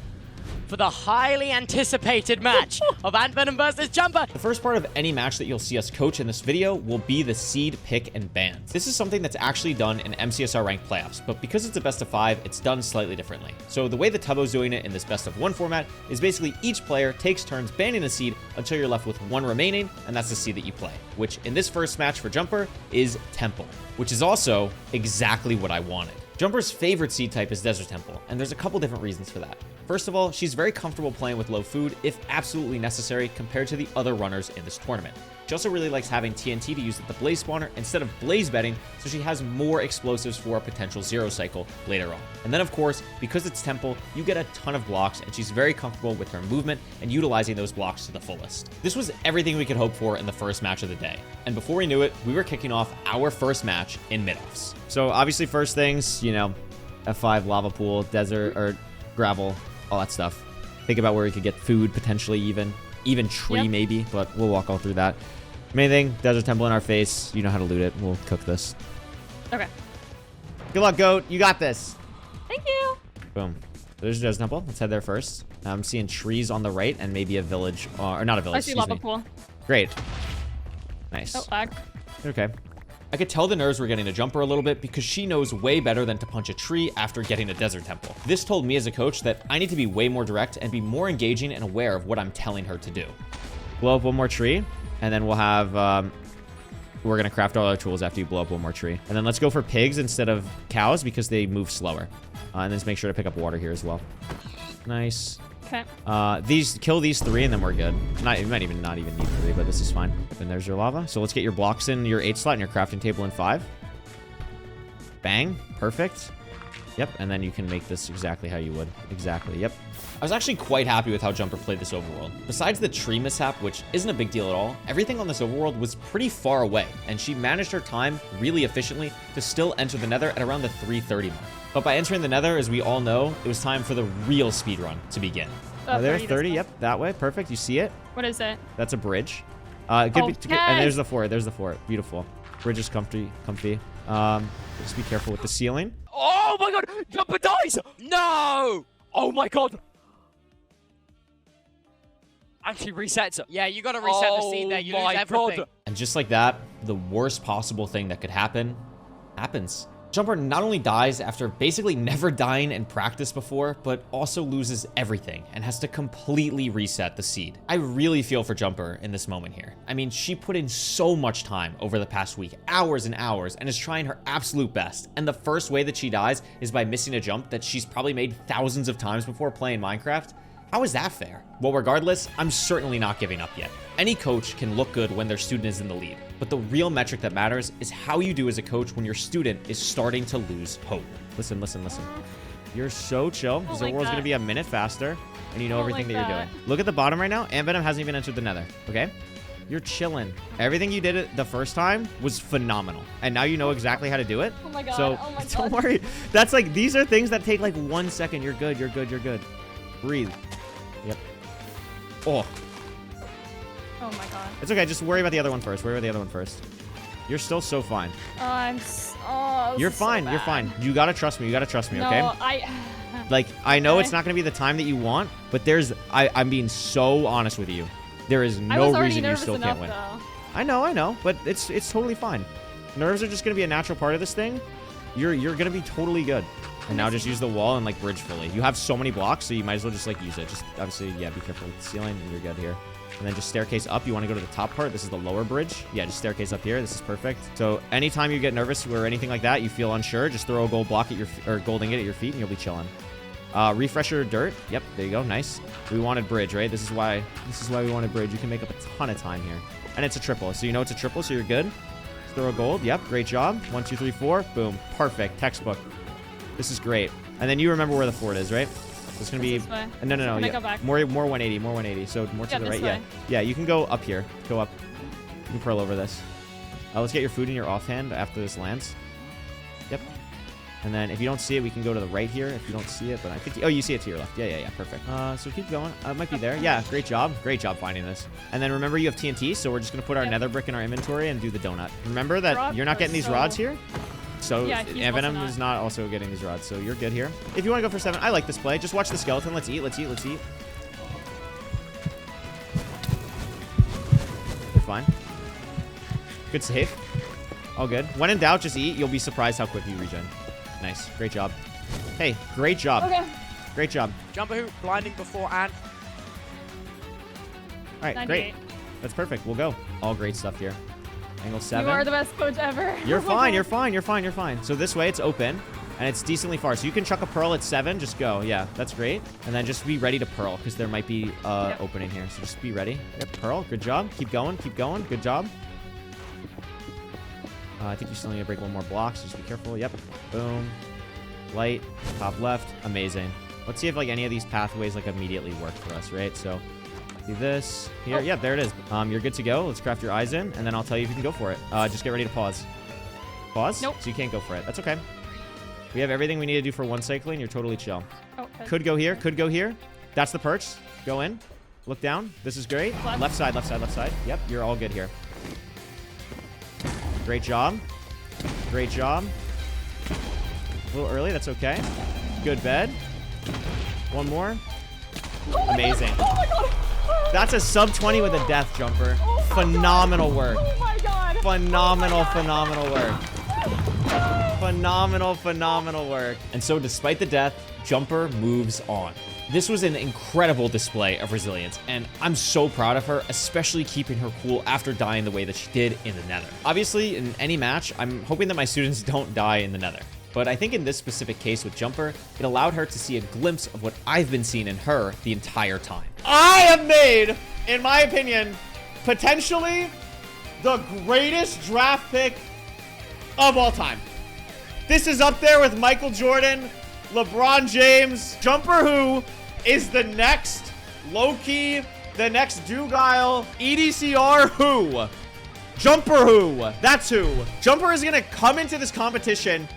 for the highly anticipated match of Ant Venom versus Jumper? The first part of any match that you'll see us coach in this video will be the seed pick and ban. This is something that's actually done in MCSR ranked playoffs, but because it's a best of 5, it's done slightly differently. So the way the Tubbo's doing it in this best of 1 format is basically each player takes turns banning a seed until you're left with 1 remaining, and that's the seed that you play, which in this first match for Jumper is Temple, which is also exactly what I wanted. Jumper's favorite seed type is Desert Temple, and there's a couple different reasons for that. First of all, she's very comfortable playing with low food if absolutely necessary compared to the other runners in this tournament. She also really likes having TNT to use at the Blaze spawner instead of Blaze bedding, so she has more explosives for a potential zero cycle later on. And then of course, because it's Temple, you get a ton of blocks, and she's very comfortable with her movement and utilizing those blocks to the fullest. This was everything we could hope for in the first match of the day. And before we knew it, we were kicking off our first match in mid-offs. So obviously first things, you know, F5, lava pool, desert, or gravel, all that stuff. Think about where we could get food, potentially even tree maybe, but we'll walk all through that. Main thing, Desert Temple in our face. You know how to loot it. We'll cook this. Okay. Good luck, Goat. You got this. Thank you. Boom. There's Desert Temple. Let's head there first. I'm seeing trees on the right and maybe a village, or not a village. I see lava pool. Great. Nice. Oh, lag. Okay. I could tell the nerves were getting to Jumper a little bit because she knows way better than to punch a tree after getting a Desert Temple. This told me as a coach that I need to be way more direct and be more engaging and aware of what I'm telling her to do. Blow up one more tree, and then we'll have, we're going to craft all our tools after you blow up one more tree. And then let's go for pigs instead of cows because they move slower. And then just make sure to pick up water here as well. Nice. Okay. Kill these 3 and then we're good. You might even not even need 3, but this is fine. And there's your lava. So let's get your blocks in your 8 slot and your crafting table in 5. Bang. Perfect. Yep. And then you can make this exactly how you would. Exactly. Yep. I was actually quite happy with how Jumper played this overworld. Besides the tree mishap, which isn't a big deal at all, everything on this overworld was pretty far away, and she managed her time really efficiently to still enter the nether at around the 3:30 mark. But by entering the nether, as we all know, it was time for the real speedrun to begin. Oh, There, 30, yep, that way, perfect. You see it? What is it? That's a bridge. Oh, And there's yes. the fort. There's the fort. Beautiful. Bridge is comfy. Just be careful with the ceiling. Oh my god! Jumper dies! No! Oh my god! Actually resets it. Yeah, you gotta reset the scene there. You lose everything. God. And just like that, the worst possible thing that could happen happens. Jumper not only dies after basically never dying in practice before, but also loses everything and has to completely reset the seed. I really feel for Jumper in this moment here. I mean, she put in so much time over the past week, hours and hours, and is trying her absolute best. And the first way that she dies is by missing a jump that she's probably made thousands of times before playing Minecraft. How is that fair? Well, regardless, I'm certainly not giving up yet. Any coach can look good when their student is in the lead, but the real metric that matters is how you do as a coach when your student is starting to lose hope. Listen. You're so chill. Because the world's going to be a minute faster, and you know everything that you're doing. Look at the bottom right now. Ant Venom hasn't even entered the nether, okay? You're chilling. Everything you did the first time was phenomenal, and now you know exactly how to do it. Oh my god. So don't worry. That's like, these are things that take like 1 second. You're good. Breathe. Yep. Oh. Oh my god. It's okay. Just worry about the other one first. You're still so fine. Oh, You're this is so fine. You're bad. fine. You gotta trust me. You gotta trust me, No, okay? Like, I know it's not gonna be the time that you want, but I'm being so honest with you. There is I no was already reason you nervous still enough, can't win. though. I know, but it's totally fine. Nerves are just gonna be a natural part of this thing. You're gonna be totally good. And now just use the wall and like bridge fully. You have so many blocks, so you might as well just like use it. Just obviously, yeah, be careful with the ceiling, and you're good here. And then just staircase up. You want to go to the top part. This is the lower bridge. Yeah, just staircase up here. This is perfect. So anytime you get nervous or anything like that, you feel unsure, just throw a gold block at your or gold ingot at your feet, and you'll be chilling. Refresher dirt. Yep, there you go. Nice. We wanted bridge, right? This is why we wanted bridge. You can make up a ton of time here. And it's a triple. So you know it's a triple, so you're good. Just throw a gold. Yep, great job. 1, 2, 3, 4. Boom. Perfect. Textbook. This is great. And then you remember where the fort is, right? So it's gonna be this way. no. Can I Yeah. go back? More 180. More 180. So more to Yeah, the this right. way. Yeah. You can go up here. Go up. You can pearl over this. Let's get your food in your offhand after this lands. Yep. And then if you don't see it, we can go to the right here. If you don't see it, but I think... Oh, you see it to your left. Yeah. Perfect. So keep going. It might be there. Yeah, great job. Great job finding this. And then remember you have TNT, so we're just going to put our nether brick in our inventory and do the donut. Remember that you're not getting these rods here? So Yeah, he's Venom also is not also getting these rods, so you're good here. If you want to go for 7, I like this play. Just watch the skeleton. Let's eat. You're fine. Good save. All good. When in doubt, just eat. You'll be surprised how quick you regen. Nice. Great job. Hey, great job. Okay. Great job. Jumper hoop, blinding before and. All right, 98. great. That's perfect. We'll go. All great stuff here. Angle 7. You are the best coach ever. You're Oh my fine. God. You're fine. So this way it's open and it's decently far. So you can chuck a pearl at 7. Just go. Yeah, that's great. And then just be ready to pearl because there might be opening here. So just be ready. Yep, pearl. Good job. Keep going. Good job. I think you still need to break one more block, so just be careful. Yep. Boom. Light. Top left. Amazing. Let's see if like any of these pathways like immediately work for us, right? So do this here. Yeah, there it is. You're good to go. Let's craft your eyes in, and then I'll tell you if you can go for it. Just get ready to pause. Pause? Nope. So you can't go for it. That's okay. We have everything we need to do for one cycling. You're totally chill. Oh, okay. Could go here. That's the perch. Go in. Look down. This is great. Left side. Yep, you're all good here. Great job. A little early. That's okay. Good bed. One more. Amazing. Oh my God. That's a sub 20 with a death jumper. Oh my Phenomenal God. work. Oh my God. Phenomenal work. Oh Phenomenal work. And so despite the death, Jumper moves on. This was an incredible display of resilience, and I'm so proud of her, especially keeping her cool after dying the way that she did in the nether. Obviously, in any match, I'm hoping that my students don't die in the nether. But I think in this specific case with Jumper, it allowed her to see a glimpse of what I've been seeing in her the entire time. I have made, in my opinion, potentially the greatest draft pick of all time. This is up there with Michael Jordan, LeBron James, Jumper who is the next Loki, the next Dugile, EDCR who? Jumper who? That's who. Jumper is gonna come into this competition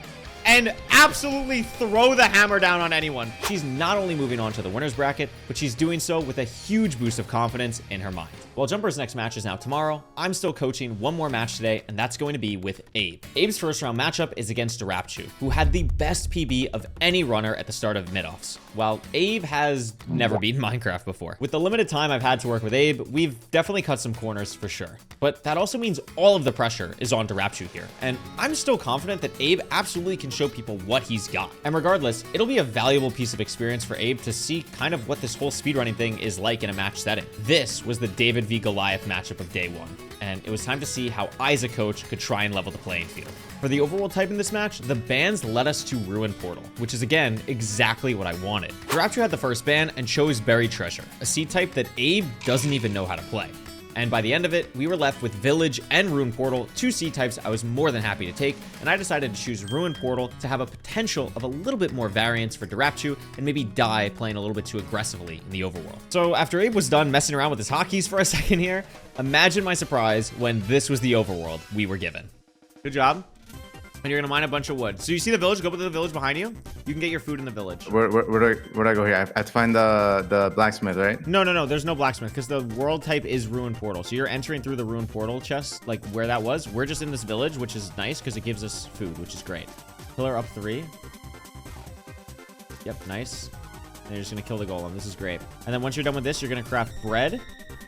and absolutely throw the hammer down on anyone. She's not only moving on to the winner's bracket, but she's doing so with a huge boost of confidence in her mind. While Jumper's next match is now tomorrow, I'm still coaching one more match today, and that's going to be with Abe. Abe's first round matchup is against Darapchu, who had the best PB of any runner at the start of mid-offs, while Abe has never beaten Minecraft before. With the limited time I've had to work with Abe, we've definitely cut some corners for sure. But that also means all of the pressure is on Darapchu here, and I'm still confident that Abe absolutely can show people what he's got. And regardless, it'll be a valuable piece of experience for Abe to see kind of what this whole speedrunning thing is like in a match setting. This was the David v Goliath matchup of day one, and it was time to see how I as a coach could try and level the playing field. For the overworld type in this match, the bans led us to Ruin Portal, which is again exactly what I wanted. Darapchu had the first ban and chose Buried Treasure, a seed type that Abe doesn't even know how to play. And by the end of it, we were left with Village and Ruin Portal, two seed types I was more than happy to take, and I decided to choose Ruin Portal to have a potential of a little bit more variance for Darapchu and maybe die playing a little bit too aggressively in the overworld. So after Abe was done messing around with his hotkeys for a second here, imagine my surprise when this was the overworld we were given. Good job. And you're gonna mine a bunch of wood. So you see the village? Go to the village behind you. You can get your food in the village. Where do I go here? I have to find the blacksmith, right? No. There's no blacksmith because the world type is ruin portal. So you're entering through the ruin portal chest, like where that was. We're just in this village, which is nice because it gives us food, which is great. Pillar up 3. Yep, nice. And you're just gonna kill the golem. This is great. And then once you're done with this, you're gonna craft bread.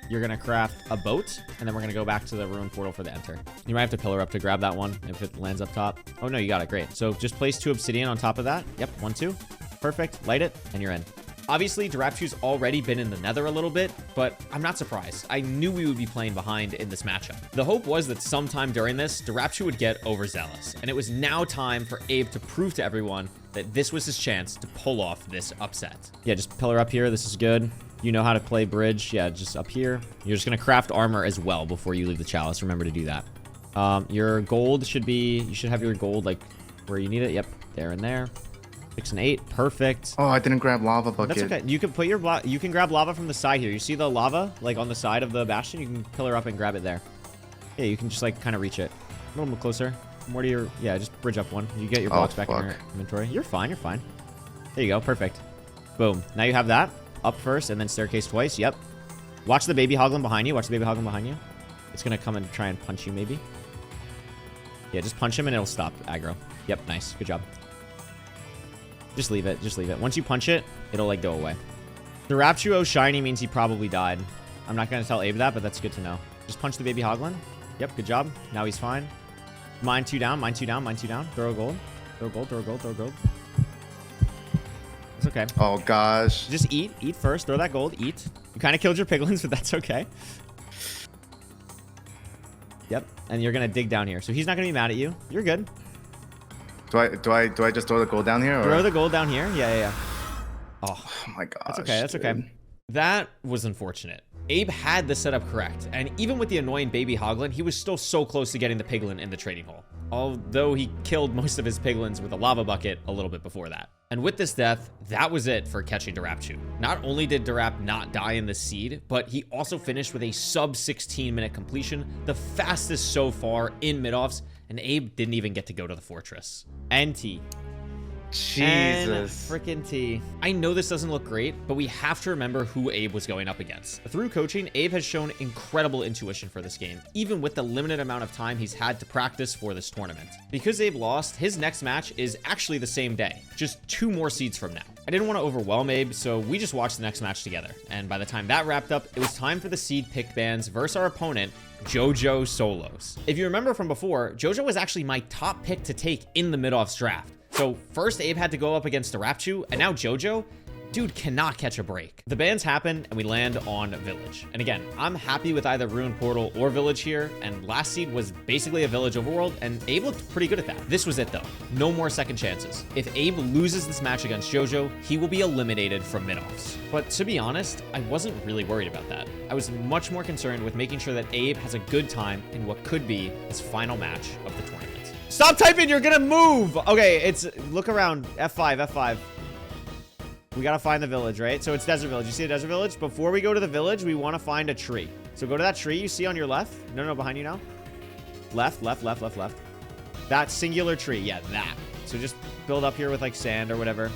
You're gonna craft a boat, and then we're gonna go back to the ruin portal for the enter. You might have to pillar up to grab that one if it lands up top. Oh no, you got it, great. So just place 2 obsidian on top of that. Yep, 1, 2. Perfect, light it, and you're in. Obviously, Darapchu's already been in the nether a little bit, but I'm not surprised. I knew we would be playing behind in this matchup. The hope was that sometime during this, Darapchu would get overzealous, and it was now time for Abe to prove to everyone that this was his chance to pull off this upset. Yeah, just pillar up here, this is good. You know how to play bridge. Yeah, just up here. You're just gonna craft armor as well before you leave the chalice. Remember to do that. Your gold should be, you should have your gold like where you need it. Yep, there and there. 6 and 8, perfect. Oh, I didn't grab lava bucket. That's okay. You can put your you can grab lava from the side here. You see the lava like on the side of the bastion? You can pillar up and grab it there. Yeah, you can just like kind of reach it. A little bit closer. More to your, yeah, just bridge up 1. You get your blocks back in your inventory. You're fine, you're fine. There you go, perfect. Boom. Now you have that. Up first and then staircase twice. Yep. Watch the baby hoglin behind you. Watch the baby hoglin behind you. It's gonna come and try and punch you maybe. Yeah, just punch him and it'll stop aggro. Yep, nice. Good job. Just leave it. Just leave it. Once you punch it, it'll like go away. The Raptuo shiny means he probably died. I'm not gonna tell Abe that, but that's good to know. Just punch the baby hoglin. Yep, good job. Now he's fine. Mine 2 down, mine 2 down, mine 2 down. Throw a gold. Throw gold, throw gold, throw gold. It's okay. Oh gosh. Just eat. Eat first. Throw that gold. Eat. You kind of killed your piglins, but that's okay. Yep. And you're gonna dig down here. So he's not gonna be mad at you. You're good. Do I just throw the gold down here? Or? Throw the gold down here. Yeah. Oh my gosh. That's okay. That's okay. That was unfortunate. Abe had the setup correct, and even with the annoying baby hoglin, he was still so close to getting the piglin in the trading hole. Although he killed most of his piglins with a lava bucket a little bit before that. And with this death, that was it for catching Darapchu. Not only did Darap not die in the seed, but he also finished with a sub 16-minute completion, the fastest so far in mid-offs, and Abe didn't even get to go to the fortress. NT. Jesus. Freaking T. I know this doesn't look great, but we have to remember who Abe was going up against. Through coaching, Abe has shown incredible intuition for this game, even with the limited amount of time he's had to practice for this tournament. Because Abe lost, his next match is actually the same day, just 2 more seeds from now. I didn't want to overwhelm Abe, so we just watched the next match together. And by the time that wrapped up, it was time for the seed pick bands versus our opponent, Jojo Solos. If you remember from before, Jojo was actually my top pick to take in the mid-offs draft. So first Abe had to go up against Darapchu, and now Jojo, dude cannot catch a break. The bans happen and we land on Village. And again, I'm happy with either Ruin Portal or Village here, and last seed was basically a Village overworld, and Abe looked pretty good at that. This was it though. No more second chances. If Abe loses this match against Jojo, he will be eliminated from mid-offs. But to be honest, I wasn't really worried about that. I was much more concerned with making sure that Abe has a good time in what could be his final match of the tournament. Stop typing, you're gonna move. Okay, it's, look around, F5, F5. We gotta find the village, right? So it's Desert Village. You see the Desert Village? Before we go to the village, we wanna find a tree. So go to that tree you see on your left. No, behind you now. Left. That singular tree, yeah, that. So just build up here with like sand or whatever.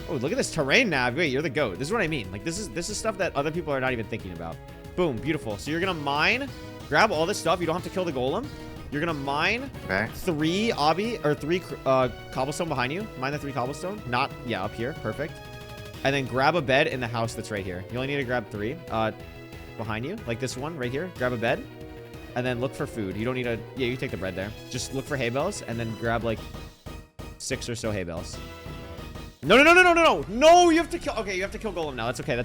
Oh, look at this terrain nav. Wait, you're the goat. This is what I mean. Like this is stuff that other people are not even thinking about. Boom, beautiful. So you're gonna mine, grab all this stuff. You don't have to kill the golem. You're gonna mine 3 cobblestone behind you. Mine the 3 cobblestone. Not, yeah, up here. Perfect. And then grab a bed in the house that's right here. You only need to grab 3 behind you, like this one right here. Grab a bed, and then look for food. You don't need to. Yeah, you take the bread there. Just look for hay bales, and then grab like 6 or so hay bales. No! No, you have to kill. Okay, you have to kill golem now. That's okay.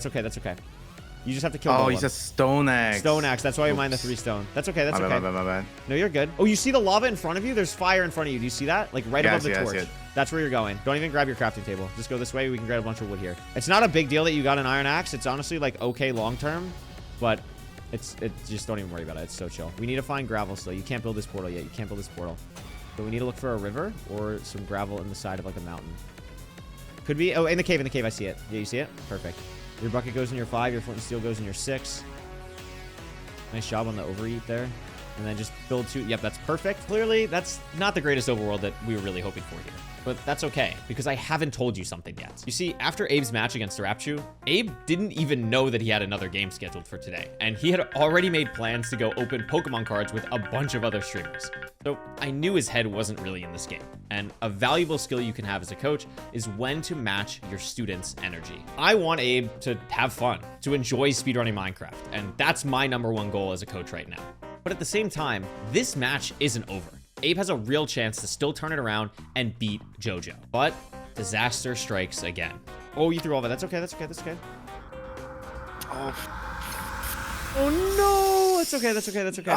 You just have to kill golem. Oh, he's a stone axe. Stone axe. That's why you mine the 3 stone. That's okay. My bad. No, you're good. Oh, you see the lava in front of you? There's fire in front of you. Do you see that? Like right above the torch. That's where you're going. Don't even grab your crafting table. Just go this way. We can grab a bunch of wood here. It's not a big deal that you got an iron axe. It's honestly like okay long term, but it's just don't even worry about it. It's so chill. We need to find gravel still. You can't build this portal yet. So we need to look for a river or some gravel in the side of like a mountain. Could be. Oh, in the cave. I see it. Yeah, you see it? Perfect. Your bucket goes in your 5. Your flint and steel goes in your 6. Nice job on the overeat there. And then just build 2. Yep, that's perfect. Clearly, that's not the greatest overworld that we were really hoping for here. But that's okay, because I haven't told you something yet. You see, after Abe's match against Rapchu, Abe didn't even know that he had another game scheduled for today. And he had already made plans to go open Pokemon cards with a bunch of other streamers. So I knew his head wasn't really in this game. And a valuable skill you can have as a coach is when to match your students' energy. I want Abe to have fun, to enjoy speedrunning Minecraft. And that's my #1 goal as a coach right now. But at the same time, this match isn't over. Abe has a real chance to still turn it around and beat JoJo. But disaster strikes again. Oh, you threw all that. That's okay. That's okay. That's okay. Oh no! It's okay. That's okay. That's okay.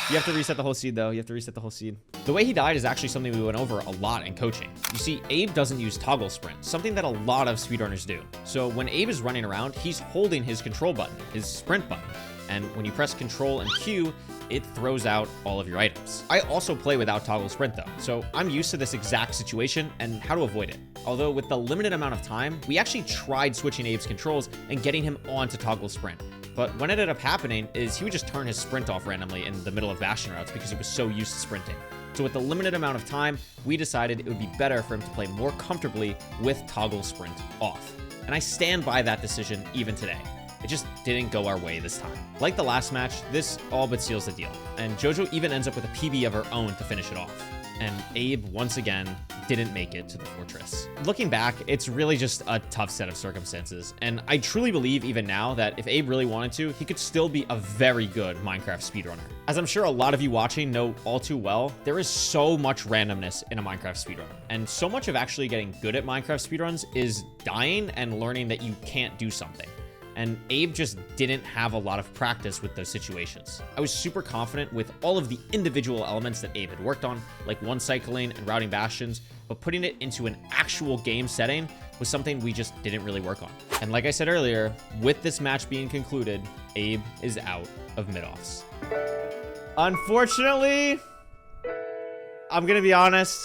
You have to reset the whole seed, though. You have to reset the whole seed. The way he died is actually something we went over a lot in coaching. You see, Abe doesn't use toggle sprint, something that a lot of speedrunners do. So when Abe is running around, he's holding his control button, his sprint button. And when you press Control and Q, it throws out all of your items. I also play without toggle sprint though, so I'm used to this exact situation and how to avoid it. Although with the limited amount of time, we actually tried switching Abe's controls and getting him onto toggle sprint. But what ended up happening is he would just turn his sprint off randomly in the middle of Bastion routes because he was so used to sprinting. So with the limited amount of time, we decided it would be better for him to play more comfortably with toggle sprint off. And I stand by that decision even today. It just didn't go our way this time. Like the last match, this all but seals the deal. And JoJo even ends up with a PB of her own to finish it off. And Abe, once again, didn't make it to the fortress. Looking back, it's really just a tough set of circumstances. And I truly believe even now that if Abe really wanted to, he could still be a very good Minecraft speedrunner. As I'm sure a lot of you watching know all too well, there is so much randomness in a Minecraft speedrun. And so much of actually getting good at Minecraft speedruns is dying and learning that you can't do something. And Abe just didn't have a lot of practice with those situations. I was super confident with all of the individual elements that Abe had worked on, like one cycling and routing bastions, but putting it into an actual game setting was something we just didn't really work on. And like I said earlier, with this match being concluded, Abe is out of mid-offs. Unfortunately, I'm gonna be honest,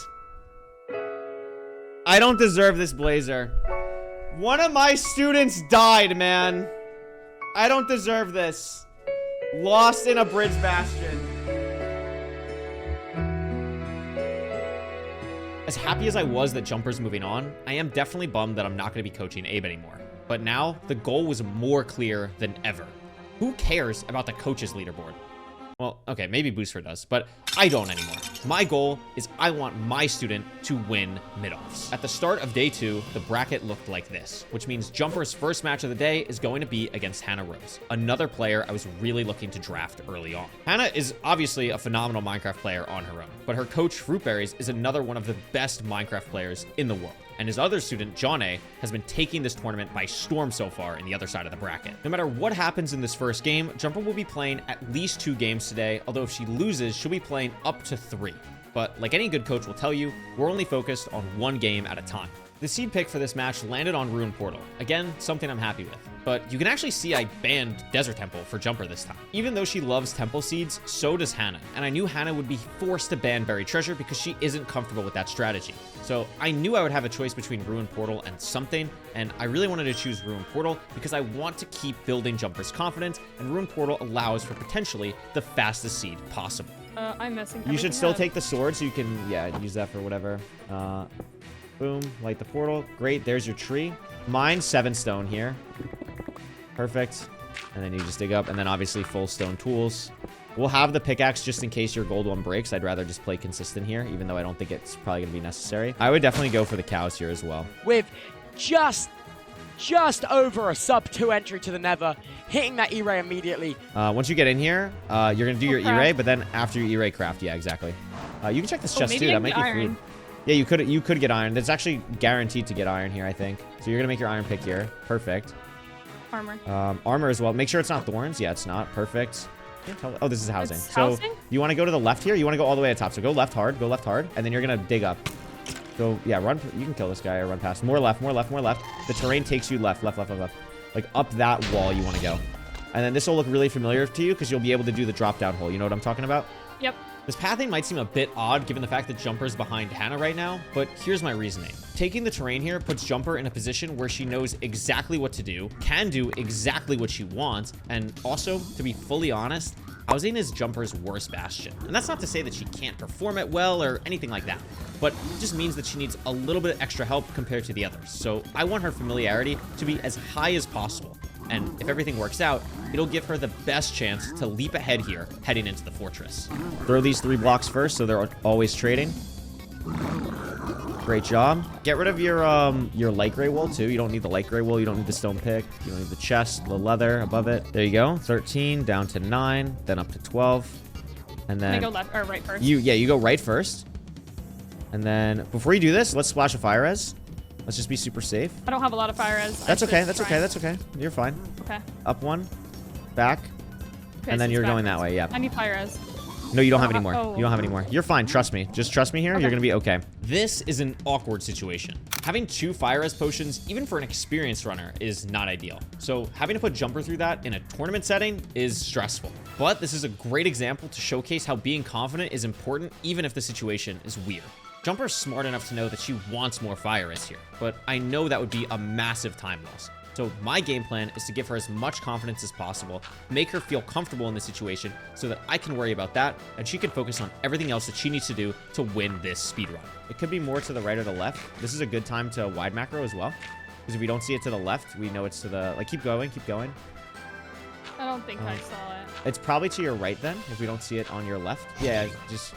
I don't deserve this blazer. One of my students died, man. I don't deserve this. Lost in a bridge bastion. As happy as I was that Jumper's moving on, I am definitely bummed that I'm not going to be coaching Abe anymore. But now, the goal was more clear than ever. Who cares about the coaches leaderboard? Well, okay, maybe Booster does, but I don't anymore. My goal is I want my student to win mid-offs. At the start of day 2, the bracket looked like this, which means Jumper's first match of the day is going to be against Hannah Rose, another player I was really looking to draft early on. Hannah is obviously a phenomenal Minecraft player on her own, but her coach, Fruitberries, is another one of the best Minecraft players in the world. And his other student, John A, has been taking this tournament by storm so far in the other side of the bracket. No matter what happens in this first game, Jumper will be playing at least 2 games today, although if she loses, she'll be playing up to 3. But like any good coach will tell you, we're only focused on 1 game at a time. The seed pick for this match landed on Ruin Portal. Again, something I'm happy with. But you can actually see I banned Desert Temple for Jumper this time. Even though she loves Temple Seeds, so does Hannah. And I knew Hannah would be forced to ban Buried Treasure because she isn't comfortable with that strategy. So I knew I would have a choice between Ruin Portal and something, and I really wanted to choose Ruin Portal because I want to keep building Jumper's confidence, and Ruin Portal allows for potentially the fastest seed possible. I'm messing. You should still take the sword so you can, yeah, use that for whatever. Boom, light the portal. Great, there's your tree. Mine's 7 stone here. Perfect. And then you just dig up, and then obviously full stone tools. We'll have the pickaxe just in case your gold one breaks. I'd rather just play consistent here, even though I don't think it's probably going to be necessary. I would definitely go for the cows here as well. With just over a sub 2 entry to the nether, hitting that E-ray immediately. Once you get in here, you're going to do your E-ray, but then after your E-ray craft, yeah, exactly. You can check this chest too. That might be food. Yeah, you could get iron. That's actually guaranteed to get iron here, I think. So you're gonna make your iron pick here. Perfect. Armor. Armor as well. Make sure it's not thorns. Yeah, it's not. Perfect. Oh, this is housing. It's so housing? you want to go to the left here. You want to go all the way to the top. So go left hard. Go left hard, and then you're gonna dig up. Go. Yeah, run. You can kill this guy or run past. More left. More left. More left. The terrain takes you left. Left. Left. Left. Left. Like up that wall you want to go. And then this will look really familiar to you because you'll be able to do the drop down hole. You know what I'm talking about? Yep. This pathing might seem a bit odd given the fact that Jumper's behind Hannah right now, but here's my reasoning. Taking the terrain here puts Jumper in a position where she knows exactly what to do, can do exactly what she wants, and also, to be fully honest, housing is Jumper's worst bastion. And that's not to say that she can't perform it well or anything like that, but it just means that she needs a little bit extra help compared to the others. So I want her familiarity to be as high as possible. And if everything works out, it'll give her the best chance to leap ahead here, heading into the fortress. Throw these 3 blocks first so they're always trading. Great job. Get rid of your light gray wool too. You don't need the light gray wool. You don't need the stone pick. You don't need the chest, the leather above it. There you go. 13 down to 9, then up to 12. And then Can I go left or right first? you go right first. And then before you do this, let's splash a fire res. Let's just be super safe. I don't have a lot of fire res. That's okay. That's okay. That's okay. You're fine. Okay. Up 1, back, Okay, and then so you're it's going that backwards. way. Yeah. I need fire res. No, you don't have Oh, any more. oh. You don't have any more. You're fine. Trust me. Just trust me here. Okay. You're going to be okay. This is an awkward situation. Having 2 fire res potions, even for an experienced runner, is not ideal. So having to put Jumper through that in a tournament setting is stressful. But this is a great example to showcase how being confident is important, even if the situation is weird. Jumper's smart enough to know that she wants more fire res here, but I know that would be a massive time loss. So my game plan is to give her as much confidence as possible, make her feel comfortable in the situation so that I can worry about that and she can focus on everything else that she needs to do to win this speed run. It could be more to the right or the left. This is a good time to wide macro as well, because if we don't see it to the left, we know it's to the, like, keep going, keep going. I don't think I saw it. It's probably to your right then, if we don't see it on your left. Yeah, just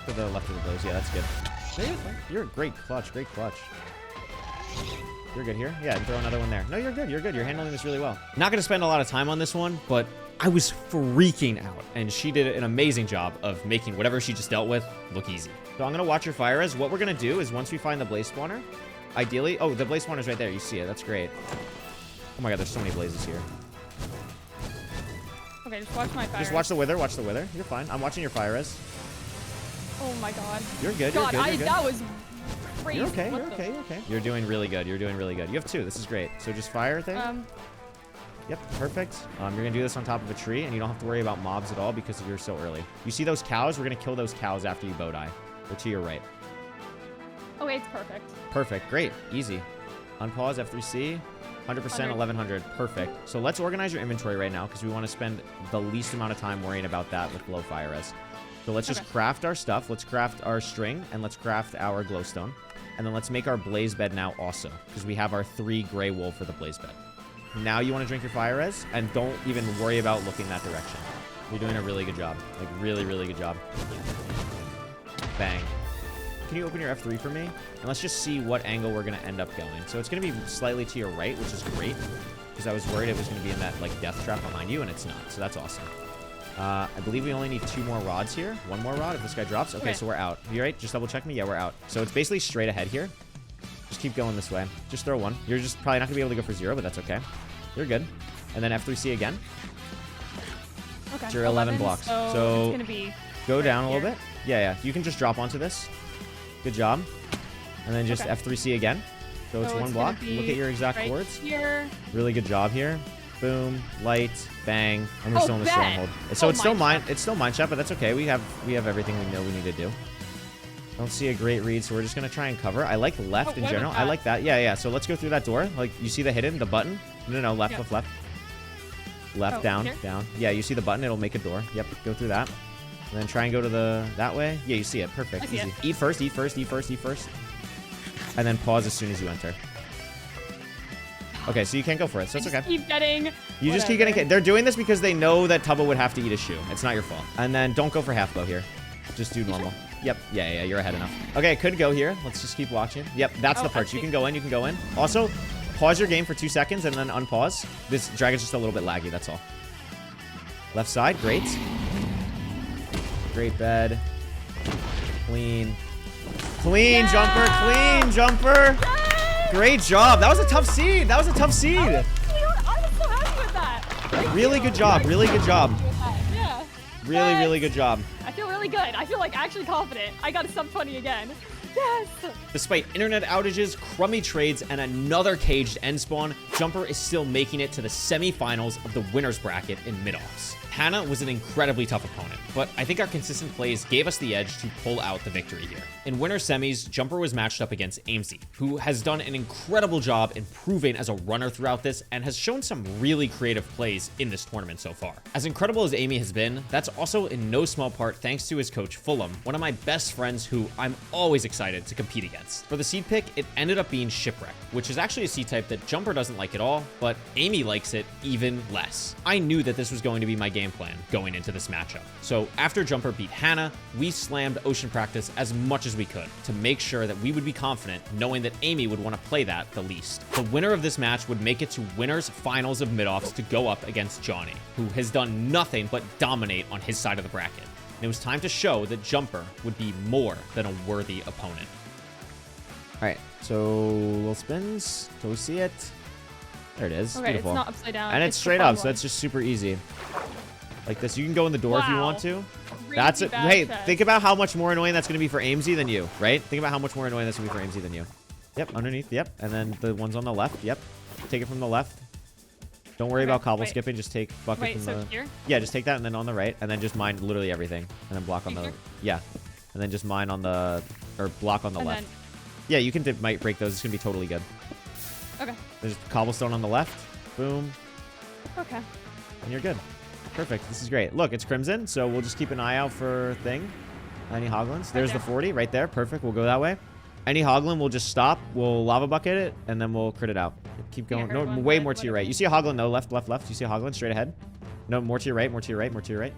to the left of the blaze. Yeah, that's good. You're a great clutch, great clutch. You're good here. Yeah, and throw another one there. No, you're good. You're good. You're handling this really well. Not going to spend a lot of time on this one, but I was freaking out, and she did an amazing job of making whatever she just dealt with look easy. So I'm going to watch your fire res. What we're going to do is once we find the blaze spawner, ideally... Oh, the blaze spawner's right there. You see it. That's great. Oh my god, there's so many blazes here. Okay, just watch my fire. Just watch the wither. Watch the wither. You're fine. I'm watching your fire res. Oh my god. You're good. God, You're good. You're good. that was crazy. You're okay. What You're the- okay. You're okay. You're doing really good. You're doing really good. You have 2. This is great. So just fire there. Yep, perfect. You're gonna do this on top of a tree, and you don't have to worry about mobs at all because you're so early. You see those cows? We're gonna kill those cows after you bow die. They're to your right. Okay, it's perfect. Perfect. Great. Easy. Unpause. F3C. 100%. 1100. Perfect. So let's organize your inventory right now because we want to spend the least amount of time worrying about that with low fire res. So let's just craft our stuff. Let's craft our string, and let's craft our glowstone. And then let's make our blaze bed now also, because we have our 3 gray wool for the blaze bed. Now you want to drink your fire res, and don't even worry about looking that direction. You're doing a really good job. Like, really, really good job. Bang. Can you open your F3 for me? And let's just see what angle we're going to end up going. So it's going to be slightly to your right, which is great, because I was worried it was going to be in that, like, death trap behind you, and it's not. So that's awesome. I believe we only need 2 more rods here. 1 more rod if this guy drops. Okay, so we're out. You right? Just double check me. Yeah, we're out. So it's basically straight ahead here. Just keep going this way. Just throw 1. You're just probably not gonna be able to go for 0, but that's okay. You're good. And then F3C again. Okay. It's your 11 blocks. So it's gonna be go right down a little here. bit. Yeah. You can just drop onto this. Good job. And then just F3C again. So it's 1 block. Look at your exact right chords. Here. Really good job here. Boom, light, bang, and we're still in the stronghold. So it's still mine. It's still mine shot, but that's okay. We have everything we know we need to do. Don't see a great read, so we're just gonna try and cover. I like left in general. I like that. Yeah. So let's go through that door. Like you see the hidden, the button. No, left, left. Left, down, here? down. Yeah, you see the button. It'll make a door. Yep, go through that. And then try and go to that way. Yeah, you see it. Perfect. see Easy. it. Eat first. And then pause as soon as you enter. Okay, so you can't go for it, so it's okay. Keep getting. You just keep getting... They're doing this because they know that Tubbo would have to eat a shoe. It's not your fault. And then don't go for half bow here. Just do normal. Yep. Yeah, you're ahead enough. Okay, could go here. Let's just keep watching. Yep, that's the part. You can go in. Also, pause your game for 2 seconds and then unpause. This dragon's just a little bit laggy, that's all. Left side, great. Great bed. Clean. Clean, Jumper, clean, Jumper. Great job. That was a tough seed. I was so happy with that. Really good job. Yeah. Really good job. I feel really good. I feel like actually confident. I got a sub 20 again. Yes! Despite internet outages, crummy trades, and another caged end spawn, Jumper is still making it to the semi-finals of the winner's bracket in mid-offs. Hannah was an incredibly tough opponent, but I think our consistent plays gave us the edge to pull out the victory here. In winter semis, Jumper was matched up against Amesy, who has done an incredible job improving as a runner throughout this and has shown some really creative plays in this tournament so far. As incredible as Amy has been, that's also in no small part thanks to his coach Fulham, one of my best friends who I'm always excited to compete against. For the seed pick, it ended up being Shipwreck, which is actually a seed type that Jumper doesn't like at all, but Amy likes it even less. I knew that this was going to be my game plan going into this matchup. So after Jumper beat Hannah, we slammed Ocean Practice as much as we could to make sure that we would be confident knowing that Amy would want to play that the least. The winner of this match would make it to winners finals of mid-offs to go up against Johnny, who has done nothing but dominate on his side of the bracket. And it was time to show that Jumper would be more than a worthy opponent. All right, so little spins. Do we see it? There it is. Okay, Beautiful. it's not upside down. And it's the straight front up, so one. that's just super easy. Like this. You can go in the door if you want to. Really That's it. bad Hey, chest. think about how much more annoying that's going to be for Amesy than you, right? Think about how much more annoying that's going to be for Amesy than you. Yep, underneath. Yep. And then the ones on the left. Yep. Take it from the left. Don't worry Okay, about cobble wait. skipping. Just take bucket Wait, from so the... here? Yeah, just take that and then on the right. And then just mine literally everything. And then block on the... Here? Yeah. And then just mine on the... Or block on the And left. then, Yeah, you can might break those. It's going to be totally good. okay. There's cobblestone on the left. Boom. Okay. And you're good. Perfect. This is great. Look, it's Crimson, so we'll just keep an eye out for thing. Any Hoglins. There's Okay. the 40 right there. Perfect. We'll go that way. Any Hoglin, we'll just stop. We'll lava bucket it, and then we'll crit it out. Keep going. Yeah, No, one way side, more to your whatever. right. You see a Hoglin, though. Left, left, left. You see a Hoglin straight ahead. No, more to your right, more to your right, more to your right.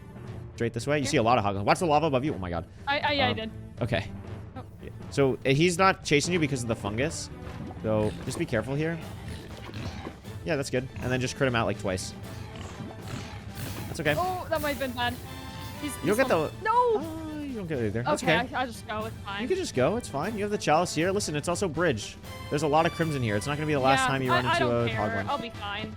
Straight this way. You see a lot of Hoglins. Watch the lava above you. Oh, my God. I did. Okay. Oh. So he's not chasing you because of the fungus. So just be careful here. Yeah, that's good. And then just crit him out like twice. That's okay. Oh, that might have been bad. You don't get the... No! Oh, you don't get it either. That's Okay, okay. I'll just go. It's fine. You can just go. It's fine. You have the chalice here. Listen, it's also bridge. There's a lot of crimson here. It's not going to be the last time you run I into don't a care. hoglin. I'll be fine.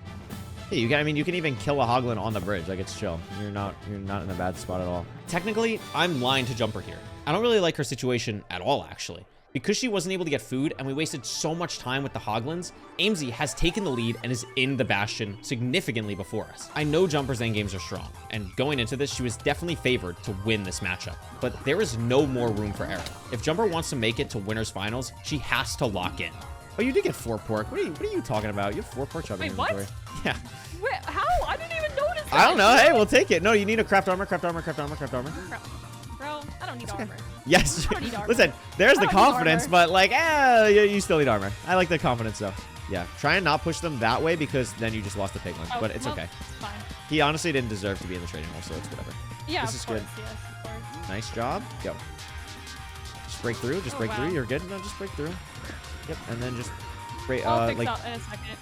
Yeah, you can. I mean, you can even kill a hoglin on the bridge. Like, it's chill. You're not in a bad spot at all. Technically, I'm lying to Jumper here. I don't really like her situation at all, actually. Because she wasn't able to get food and we wasted so much time with the Hoglins, Amesy has taken the lead and is in the Bastion significantly before us. I know Jumper's endgames are strong, and going into this, she was definitely favored to win this matchup. But there is no more room for error. If Jumper wants to make it to winner's finals, she has to lock in. Oh, you did get 4 pork. What are you talking about? You have 4 pork chop in Wait, your what? inventory. Yeah. Wait, how? I didn't even notice that. I don't know. Hey, we'll take it. No, you need a craft armor, craft armor, craft armor, craft armor. Bro, I don't need armor. Yes. I don't need armor. Listen, there's I the don't need confidence, armor. but like, you still need armor. I like the confidence though. Yeah, try and not push them that way because then you just lost the piglin. Oh, But it's well, okay. It's fine. He honestly didn't deserve to be in the trading hall, so it's whatever. Yeah, This of is course, good. yes, of course. Nice job. Go. Just break through. Just Oh, break wow. through. You're good. No, just break through. Yep. And then just break. I'll fix like that in a second.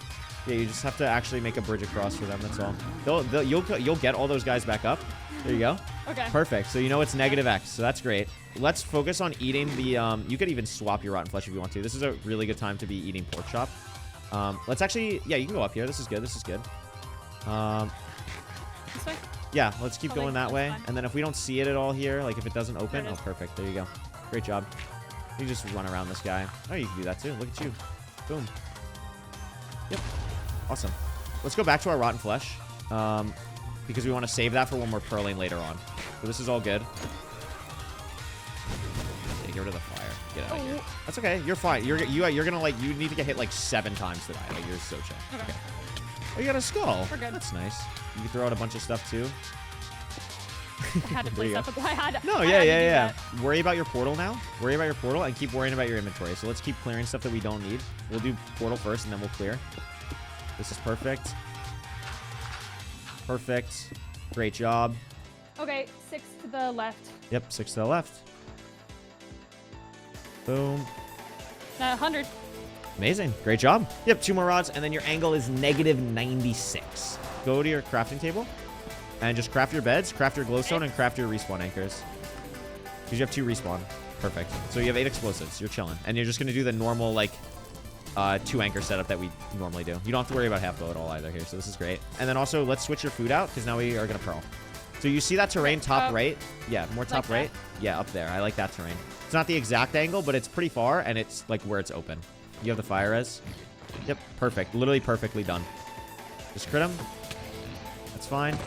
yeah, you just have to actually make a bridge across for them. That's all. You'll get all those guys back up. There you go. Okay. Perfect. So you know it's negative X, so that's great. Let's focus on eating the, you could even swap your rotten flesh if you want to. This is a really good time to be eating pork chop. Let's actually, yeah, you can go up here. This is good. This is good. This way? Yeah, let's keep Oh, going that that's way. fine. And then if we don't see it at all here, like if it doesn't open, There it oh, is. perfect. There you go. Great job. You just run around this guy. Oh, you can do that too. Look at you. Boom. Yep. Awesome. Let's go back to our rotten flesh. Because we want to save that for when we're pearling later on. So this is all good. Yeah, get rid of the fire. Get out of here. That's okay. You're fine. You're gonna like, you need to get hit like 7 times today. Like you're so chill. Okay. Oh, you got a skull. We're good. That's nice. You can throw out a bunch of stuff too. I had to There you place go. that, but I had No, I yeah, had to yeah, do yeah. that. Worry about your portal now. Worry about your portal and keep worrying about your inventory. So let's keep clearing stuff that we don't need. We'll do portal first and then we'll clear. This is perfect. Perfect. Great job. Okay, 6 to the left. Yep, 6 to the left. Boom. 100. Amazing. Great job. Yep, 2 more rods, and then your angle is negative 96. Go to your crafting table and just craft your beds, craft your glowstone, and craft your respawn anchors. Because you have 2 respawn. Perfect. So you have 8 explosives. You're chilling. And you're just going to do the normal, like, 2 anchor setup that we normally do. You don't have to worry about half bow at all either here, so this is great. And then also, let's switch your food out, because now we are going to pearl. So you see that terrain top right? Yeah, more top Like that? right? Yeah, up there. I like that terrain. It's not the exact angle, but it's pretty far, and it's like where it's open. You have the fire res. Yep, perfect. Literally perfectly done. Just crit him. That's fine.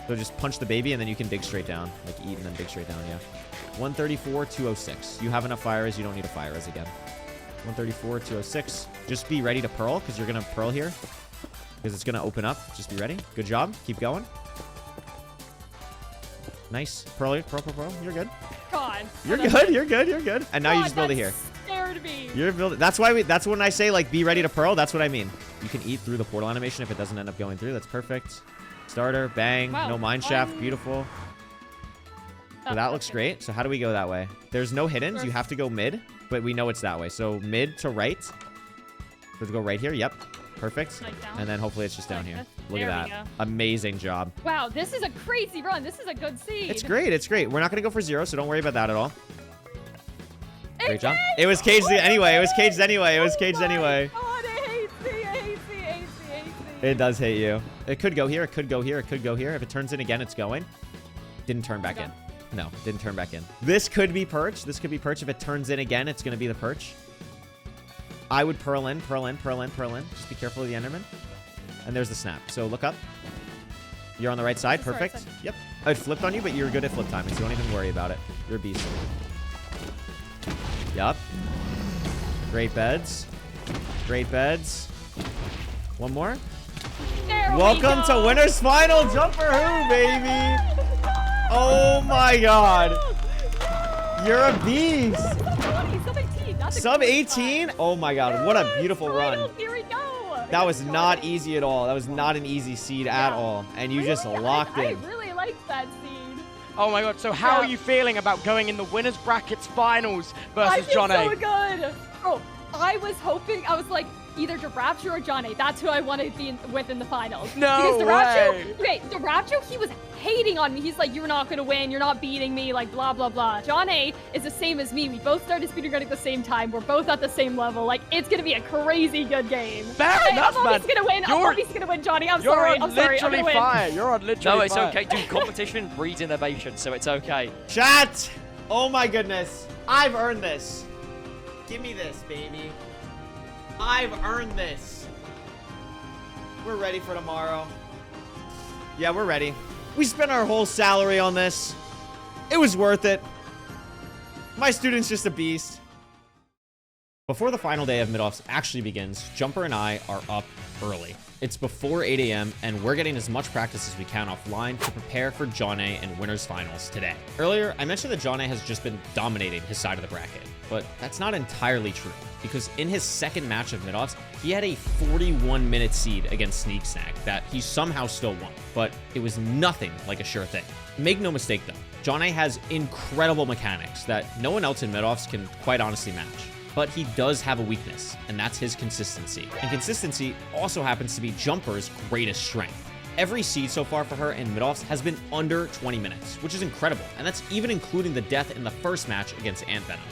So just punch the baby, and then you can dig straight down. Like eat and then dig straight down, yeah. 134, 206. You have enough fire res. You don't need a fire res again. 134, 206. Just be ready to pearl, because you're going to pearl here. Because it's going to open up. Just be ready. Good job. Keep going. Nice. Pearl. You're good. God. You're good. You're good. You're good. And now you just build it here. Scared me. You're building. That's why that's when I say like be ready to pearl. That's what I mean. You can eat through the portal animation if it doesn't end up going through. That's perfect. Starter. Bang. Wow. No mine shaft. Beautiful. So that looks great. So how do we go that way? There's no hiddens. You have to go mid, but we know it's that way. So mid to right. So to go right here. Yep. Perfect. Like and then hopefully it's just down here. Look there at that. Amazing job. Wow, this is a crazy run. This is a good seed. It's great. It's great. We're not going to go for 0, so don't worry about that at all. Great job. did! It was caged anyway. It was caged anyway. It was caged anyway. God, it hates me. It hates me. It hates me. It hates me. It does hate you. It could go here. It could go here. It could go here. If it turns in again, it's going. Didn't turn back in. No, didn't turn back in. This could be perch. This could be perch. If it turns in again, it's going to be the perch. I would pearl in, pearl in, pearl in, pearl in. Just be careful of the Enderman. And there's the snap. So look up. You're on the right side. Perfect. Right side. Yep. I flipped on you, but you're good at flip timing, so don't even worry about it. You're a beast. Yup. Great beds. Great beds. One more. There Welcome we to go. Winner's Final Jumper Who, baby. Oh my god. You're a beast. Sub 18. That's a Sub good 18? Oh my god, what a beautiful Final, run. Here we go. That was not easy at all. That was not an easy seed at all. And you just locked I in. really liked that seed. Oh my god, so how are you feeling about going in the winners brackets finals I versus feel John A? so good. Bro, I was hoping, I was like, either DeRapture or John A. That's who I wanted to be with in the finals. No because way. Okay, DeRapture, he was hating on me. He's like, you're not going to win. You're not beating me. Like, blah, blah, blah. John A. is the same as me. We both started speedrun at the same time. We're both at the same level. Like, it's going to be a crazy good game. Fair Okay, enough, I'm always man. going to win. I'm always going to win, Johnny. I'm You're sorry. on I'm sorry. I'm literally going to win. fire. You're on literally No, it's fire. okay, dude. Competition breeds innovation, so it's okay. Chat! Oh my goodness. I've earned this. Give me this, baby. I've earned this. We're ready for tomorrow. Yeah, we're ready. We spent our whole salary on this. It was worth it. My student's just a beast. Before the final day of mid-offs actually begins, Jumper and I are up early. It's before 8 a.m. and we're getting as much practice as we can offline to prepare for John A and Winners Finals today. Earlier, I mentioned that John A has just been dominating his side of the bracket, but that's not entirely true because in his second match of mid-offs, he had a 41-minute seed against Sneak Snag that he somehow still won, but it was nothing like a sure thing. Make no mistake though, John A has incredible mechanics that no one else in mid-offs can quite honestly match. But he does have a weakness, and that's his consistency. And consistency also happens to be Jumper's greatest strength. Every seed so far for her in mid-offs has been under 20 minutes, which is incredible, and that's even including the death in the first match against Ant Venom.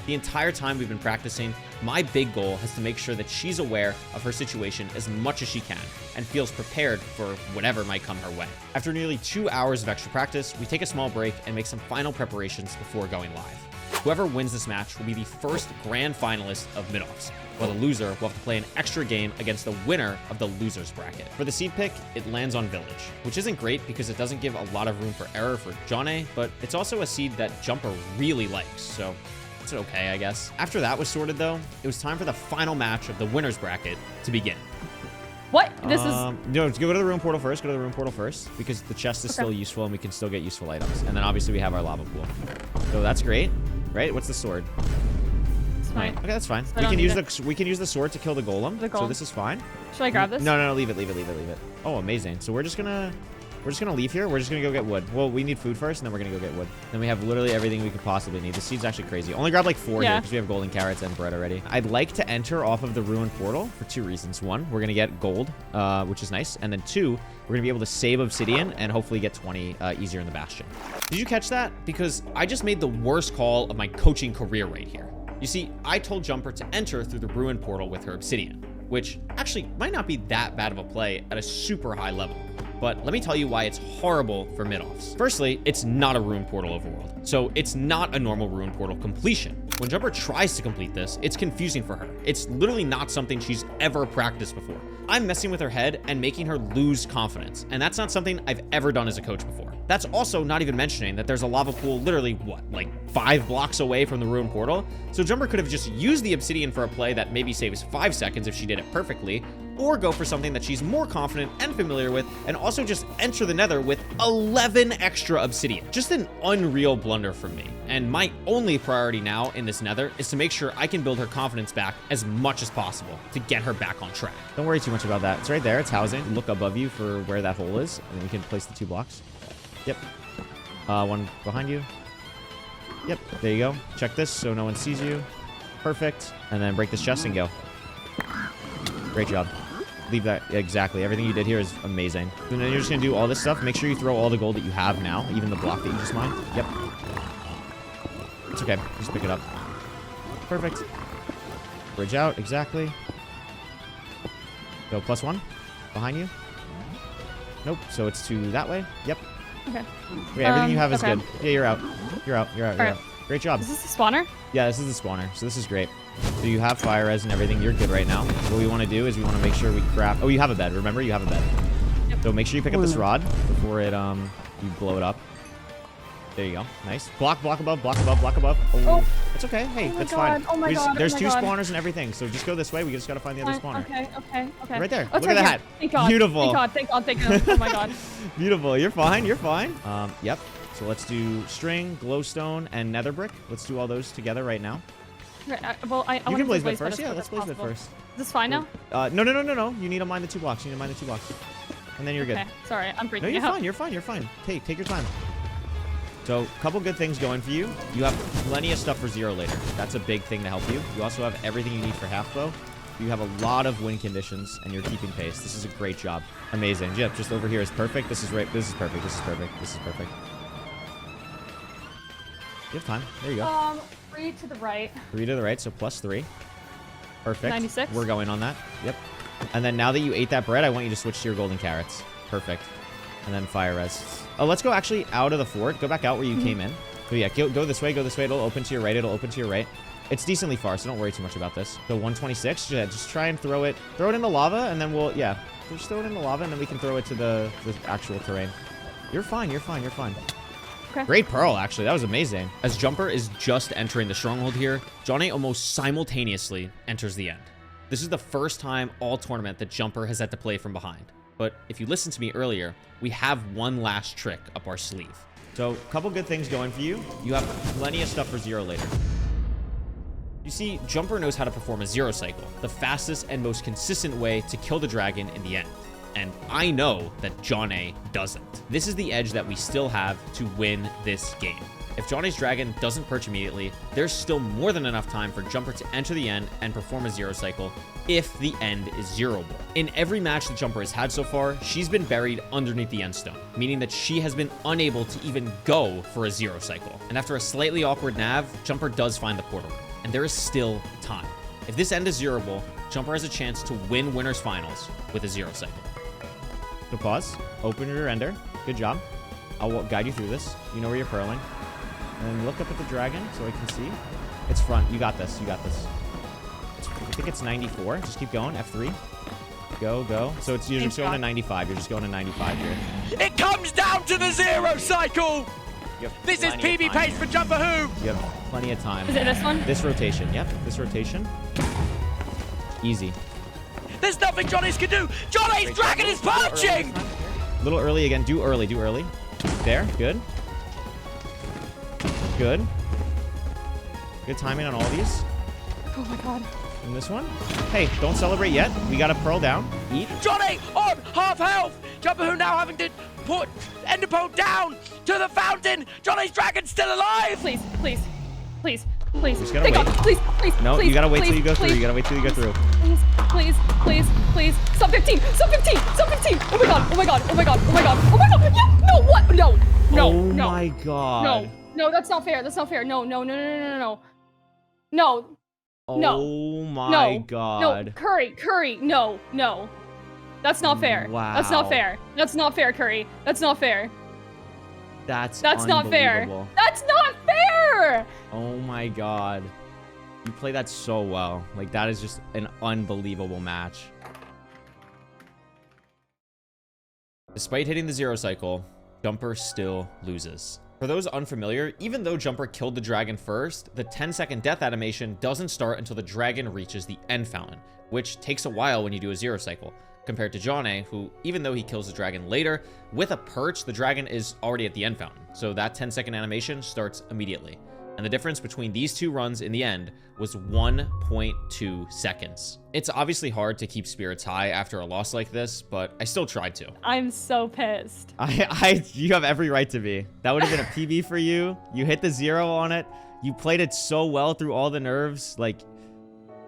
The entire time we've been practicing, my big goal has to make sure that she's aware of her situation as much as she can and feels prepared for whatever might come her way. After nearly 2 hours of extra practice, we take a small break and make some final preparations before going live. Whoever wins this match will be the first grand finalist of mid-offs, while the loser will have to play an extra game against the winner of the loser's bracket. For the seed pick, it lands on Village, which isn't great because it doesn't give a lot of room for error for John A, but it's also a seed that Jumper really likes, so it's okay, I guess. After that was sorted though, it was time for the final match of the winner's bracket to begin. What? This is... No, go to the room portal first. Go to the room portal first because the chest is still useful and we can still get useful items. And then obviously we have our lava pool. So that's great. Right? What's the sword? It's fine. Okay, that's fine. I We don't can need use we can use the sword to kill the golem. The So golem. this is fine. Should I grab this? No, leave it. Oh, amazing. So we're just gonna leave here. We're just gonna go get wood. Well, we need food first, and then we're gonna go get wood. Then we have literally everything we could possibly need. The seed's actually crazy. Only grab like 4 here Yeah. because we have golden carrots and bread already. I'd like to enter off of the ruined portal for 2 reasons. 1, we're gonna get gold, which is nice, and then 2, we're gonna be able to save obsidian and hopefully get 20 easier in the bastion. Did you catch that? Because I just made the worst call of my coaching career right here. You see, I told Jumper to enter through the ruined portal with her obsidian, which actually might not be that bad of a play at a super high level. but let me tell you why it's horrible for mid-offs. Firstly, it's not a Ruin Portal overworld, so it's not a normal Ruin Portal completion. When Jumper tries to complete this, it's confusing for her. It's literally not something she's ever practiced before. I'm messing with her head and making her lose confidence, and that's not something I've ever done as a coach before. That's also not even mentioning that there's a lava pool literally, what, like 5 blocks away from the Ruin Portal? So Jumper could have just used the obsidian for a play that maybe saves 5 seconds if she did it perfectly, or go for something that she's more confident and familiar with, and also just enter the nether with 11 extra obsidian. Just an unreal blunder from me. And my only priority now in this nether is to make sure I can build her confidence back as much as possible to get her back on track. Don't worry too much about that. It's right there. It's housing. Look above you for where that hole is, and then you can place the 2 blocks. Yep. One behind you. Yep. There you go. Check this so no one sees you. Perfect. And then break this chest and go. Great job. Leave that. Exactly. Everything you did here is amazing. And then you're just going to do all this stuff. Make sure you throw all the gold that you have now, even the block that you just mined. Yep. It's okay. Just pick it up. Perfect. Bridge out. Exactly. Go +1. Behind you. Nope. So it's 2 that way. Yep. Okay. Yeah, everything you have is okay. good. Yeah, you're out. You're out. You're out. You're Alright. out. Great job. Is this the spawner? Yeah, this is the spawner, so this is great. So you have fire res and everything. You're good right now. What we want to do is we want to make sure we craft... Oh, you have a bed. Remember, you have a bed. Yep. So make sure you pick up this rod before it you blow it up. There you go. Nice. Block above, block above, block above. Oh, that's okay. Hey, Oh my that's God. fine. Oh my God. There's Oh my 2 God. spawners and everything, so just go this way. We just got to find the other spawner. Okay. Right there. Oh, it's Look at right that. here. Thank God. Beautiful. Thank God. Oh my God. Beautiful. You're fine. You're fine. Yep. So let's do string, glowstone, and nether brick. Let's do all those together right now. Well, I You want can to blaze blaze bed first. as Yeah, quick let's as blaze bed possible. first. Is this fine now? No. You need to mine the 2 blocks. You need to mine the 2 blocks. And then you're good. Okay. Sorry, I'm freaking No, you're out. fine. You're fine. You're fine. Take your time. So, couple good things going for you. You have plenty of stuff for 0 later. That's a big thing to help you. You also have everything you need for half bow. You have a lot of win conditions, and you're keeping pace. This is a great job. Amazing. Yep, just over here is perfect. This is right. This is perfect. This is perfect. This is perfect. You have time. There you go. 3 to the right. 3 to the right, so +3. Perfect. 96. We're going on that. Yep. And then now that you ate that bread, I want you to switch to your golden carrots. Perfect. And then fire res. Oh, let's go actually out of the fort. Go back out where you came in. So yeah, go this way. Go this way. It'll open to your right. It'll open to your right. It's decently far, so don't worry too much about this. So 126. Yeah, just try and throw it. Throw it in the lava, and then we'll, yeah. Just throw it in the lava, and then we can throw it to the actual terrain. You're fine. You're fine. You're fine. Okay. Great pearl, actually. That was amazing. As Jumper is just entering the stronghold here, Johnny almost simultaneously enters the end. This is the first time all tournament that Jumper has had to play from behind. But if you listened to me earlier, we have one last trick up our sleeve. So, couple good things going for you. You have plenty of stuff for 0 later. You see, Jumper knows how to perform a 0 cycle, the fastest and most consistent way to kill the dragon in the end. And I know that Johnny doesn't. This is the edge that we still have to win this game. If Johnny's dragon doesn't perch immediately, there's still more than enough time for Jumper to enter the end and perform a 0 cycle if the end is 0-able. In every match that Jumper has had so far, she's been buried underneath the end stone, meaning that she has been unable to even go for a 0 cycle. And after a slightly awkward nav, Jumper does find the portal room, and there is still time. If this end is 0-able, Jumper has a chance to win Winners Finals with a 0 cycle. So pause. Open your ender. Good job. I'll guide you through this. You know where you're purling. And look up at the dragon so I can see. It's front. You got this. You got this. I think it's 94. Just keep going. F3. Go. So you're just going to 95. You're just going to 95 here. It comes down to the 0 cycle. This is PB pace for Jumper Who. You have plenty of time. Is it this one? This rotation. Yep. This rotation. Easy. There's nothing Johnny's can do. Johnny's dragon is punching. A little early again. Do early. There. Good. Good timing on all these. Oh my God. And this one. Hey, don't celebrate yet. We got a pearl down. Eat. Johnny on half health. Jumper Who now having to put Enderpearl down to the fountain. Johnny's dragon's still alive. Please. Just gotta Thank wait. God. Please. No, please, you gotta wait till please, you go through. please, You gotta wait till you go through. Please. Sub 15. Oh my God. Yeah. No, what? No. Oh my God. No, that's not fair. No. Oh my God. No, Curry. No. That's not fair. Wow. That's not fair. That's not fair, Curry. That's not fair. That's not fair. unbelievable. That's not fair. Oh my god. You play that so well. Like, that is just an unbelievable match. Despite hitting the 0 cycle, Jumper still loses. For those unfamiliar, even though Jumper killed the dragon first, the 10-second death animation doesn't start until the dragon reaches the end fountain, which takes a while when you do a 0 cycle, compared to Johnny, who, even though he kills the dragon later, with a perch, the dragon is already at the end fountain, so that 10-second animation starts immediately. And the difference between these two runs in the end was 1.2 seconds. It's obviously hard to keep spirits high after a loss like this, but I still tried to. I'm so pissed. You have every right to be. That would have been a PB for you. You hit the 0 on it. You played it so well through all the nerves. Like,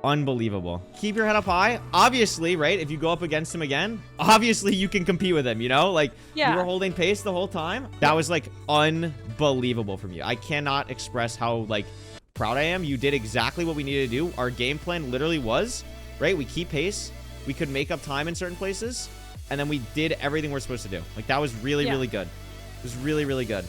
unbelievable. Keep your head up high. Obviously, right? If you go up against him again, obviously you can compete with him, you know? Like, yeah. You were holding pace the whole time. That was, like, unbelievable from you. I cannot express how, like, proud I am. You did exactly what we needed to do. Our game plan literally was, right? We keep pace. We could make up time in certain places. And then we did everything we're supposed to do. Like, that was really, really good. It was really, really good.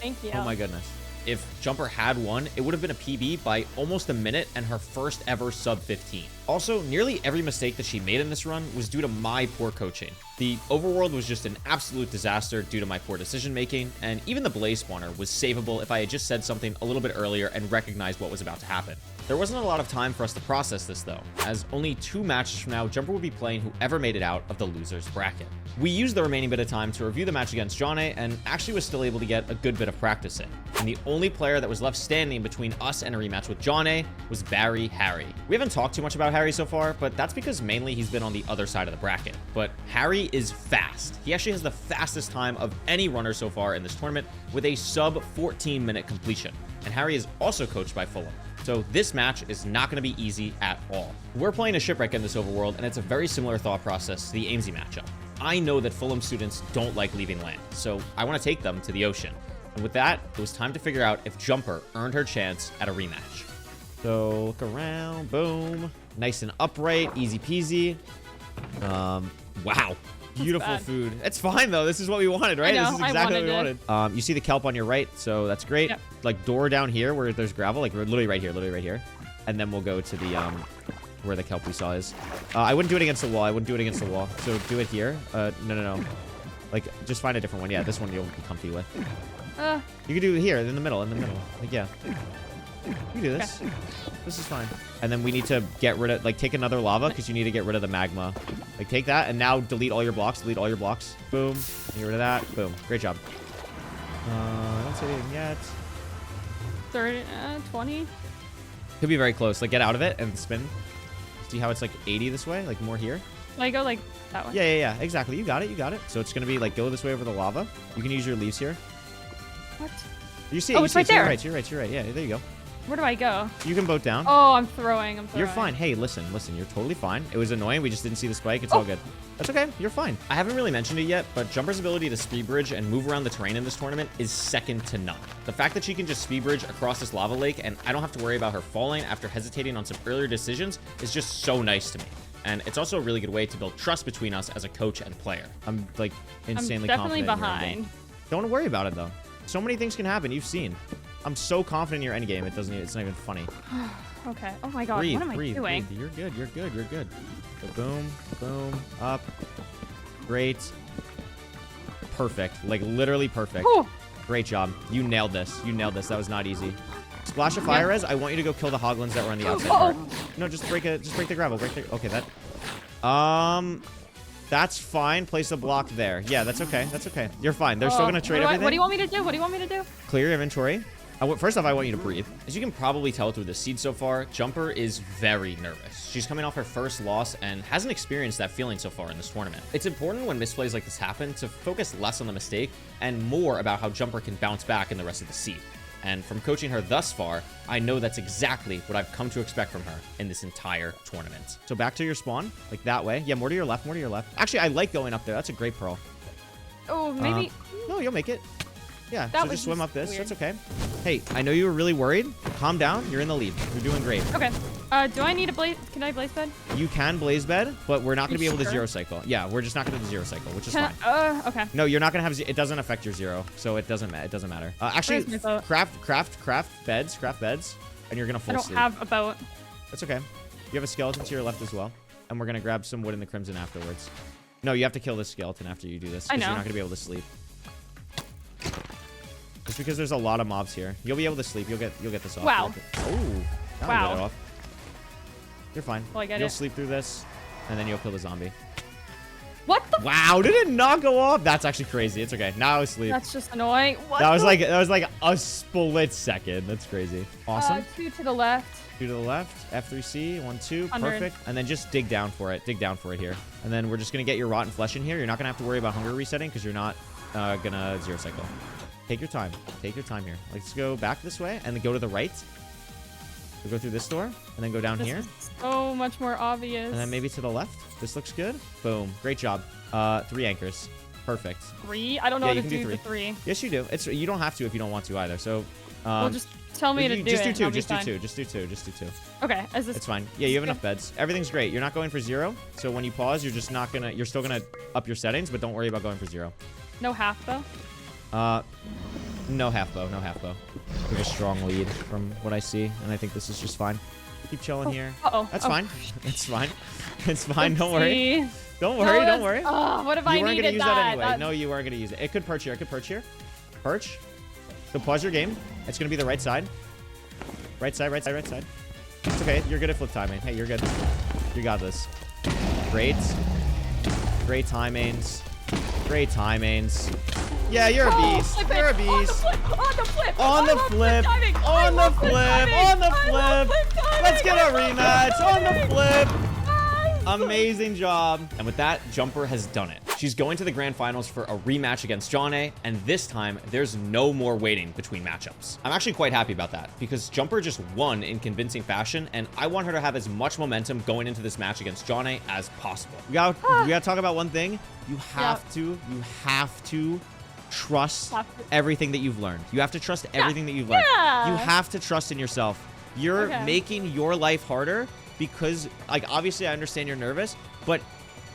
Thank you. Oh, my goodness. If Jumper had won, it would have been a PB by almost a minute and her first ever sub 15. Also, nearly every mistake that she made in this run was due to my poor coaching. The overworld was just an absolute disaster due to my poor decision making, and even the blaze spawner was savable if I had just said something a little bit earlier and recognized what was about to happen. There wasn't a lot of time for us to process this though, as only 2 matches from now, Jumper will be playing whoever made it out of the loser's bracket. We used the remaining bit of time to review the match against Johnny, and actually was still able to get a good bit of practice in. And the only player that was left standing between us and a rematch with Johnny was Barry Harry. We haven't talked too much about Harry so far, but that's because mainly he's been on the other side of the bracket. But Harry is fast. He actually has the fastest time of any runner so far in this tournament with a sub 14-minute completion. And Harry is also coached by Fulham. So this match is not going to be easy at all. We're playing a shipwreck in this overworld, and it's a very similar thought process to the Amesy matchup. I know that Fulham students don't like leaving land, so I want to take them to the ocean. And with that, it was time to figure out if Jumper earned her chance at a rematch. So look around, boom. Nice and upright, easy peasy. Wow. Beautiful food. It's fine though. This is what we wanted, right? This is exactly what we wanted. You see the kelp on your right, so that's great. Yep. Like door down here where there's gravel, like literally right here. And then we'll go to the where the kelp we saw is. I wouldn't do it against the wall. So do it here. No. Like just find a different one. Yeah, this one you'll be comfy with. You can do it here in the middle. Like yeah. You can do this. Okay. This is fine. And then we need to get rid of, like, take another lava because you need to get rid of the magma. Like, take that and now delete all your blocks. Boom. Get rid of that. Boom. Great job. I don't see anything yet. 30, 20. Could be very close. Like, get out of it and spin. See how it's, like, 80 this way? Like, more here? Like, go, like, that way. Yeah. Exactly. You got it. So it's going to be, like, go this way over the lava. You can use your leaves here. What? You see it. Oh, it's right there. You're right. Yeah, there you go. Where do I go? You can boat down. Oh, I'm throwing. You're fine. Hey, listen. You're totally fine. It was annoying. We just didn't see the spike. It's all good. That's okay. You're fine. I haven't really mentioned it yet, but Jumper's ability to speed bridge and move around the terrain in this tournament is second to none. The fact that she can just speed bridge across this lava lake and I don't have to worry about her falling after hesitating on some earlier decisions is just so nice to me. And it's also a really good way to build trust between us as a coach and player. I'm like insanely confident. I'm definitely behind. Don't worry about it though. So many things can happen. You've seen. I'm so confident in your endgame. It's not even funny. Okay. Oh my god. Breathe, what am I doing? Breathe. You're good. So boom, up. Great. Perfect. Like literally perfect. Whew. Great job. You nailed this. That was not easy. Splash of fire res. I want you to go kill the hoglins that were on the outside part. No, just break the gravel. Okay, that. That's fine. Place a block there. Yeah, that's okay. You're fine. They're still gonna trade everything. What do you want me to do? Clear your inventory. First off, I want you to breathe. As you can probably tell through the seed so far, Jumper is very nervous. She's coming off her first loss and hasn't experienced that feeling so far in this tournament. It's important when misplays like this happen to focus less on the mistake and more about how Jumper can bounce back in the rest of the seed. And from coaching her thus far, I know that's exactly what I've come to expect from her in this entire tournament. So back to your spawn, like that way. Yeah, more to your left. Actually, I like going up there. That's a great pearl. Oh, maybe. No, you'll make it. Yeah, that so just swim up this. Weird. That's okay. Hey, I know you were really worried. Calm down. You're in the lead. You're doing great. Okay. Do I need a blaze? Can I blaze bed? You can blaze bed, but we're not going to be able to Sure. zero cycle. Yeah, we're just not going to zero cycle, which is Can fine. okay. No, you're not going to have... It doesn't affect your zero, so it doesn't matter. Actually, Where's my boat? craft beds, and you're going to I full don't sleep. have a boat. That's okay. You have a skeleton to your left as well. And we're going to grab some wood in the crimson afterwards. No, you have to kill this skeleton after you do this. I Because know. you're not going to be able to sleep. Just because there's a lot of mobs here. You'll be able to sleep. You'll get this off. Wow. Oh. Wow. Get it off. You're fine. Well, I get You'll it. sleep through this. And then you'll kill the zombie. What the? Wow, did it not go off? That's actually crazy. It's okay. Now I sleep. That's just annoying. What That was the- like a split second. That's crazy. Awesome. 2 to the left. 2 to the left. F3C. 1, 2. 100. Perfect. And then just dig down for it. Dig down for it here. And then we're just going to get your rotten flesh in here. You're not going to have to worry about hunger resetting because you're not going to zero cycle. Take your time. Take your time here. Let's go back this way and then go to the right. We'll go through this door and then go down This here. is so much more obvious. And then maybe to the left. This looks good. Boom. Great job. 3 anchors. Perfect. 3? I don't know Yeah, how you to can do do the 3. Yes, you do. You don't have to if you don't want to either. So, Well, just tell me to do just it. do and 2. I'll be Just do fine. 2. Just do 2. Just do 2. Okay. Is this? It's fine. Yeah, you have enough beds. Everything's great. You're not going for 0. So when you pause, you're just not gonna. You're still gonna up your settings, but don't worry about going for 0. No half though. No half bow. No half bow. We have a strong lead from what I see, and I think this is just fine. Keep chilling here. Uh-oh. That's Oh. fine. It's fine. It's fine. Don't worry. Oopsie. Don't worry. No, Don't worry. Oh, what if You I weren't needed gonna use that? that anyway. That- No, you weren't gonna use it. It could perch here. It could perch here. Perch. So pause your game. It's gonna be the right side. Right side. Right side. Right side. It's okay. You're good at flip timing. Hey, you're good. You got this. Great. Great timings. Great timings. Yeah, you're a Oh, beast. flip it. You're a On the beast. flip. On the flip. On I the love flip. timing. I On the love flip. timing. On the I love flip. timing. Let's get I a love rematch. On the timing. flip. Yes. Amazing job. And with that, Jumper has done it. She's going to the grand finals for a rematch against Johnny, and this time there's no more waiting between matchups. I'm actually quite happy about that because Jumper just won in convincing fashion, and I want her to have as much momentum going into this match against Johnny as possible. We gotta talk about one thing. You have to trust everything that you've learned. You have to trust everything that you've learned. Yeah. You have to trust in yourself. You're making your life harder because, like, obviously I understand you're nervous, but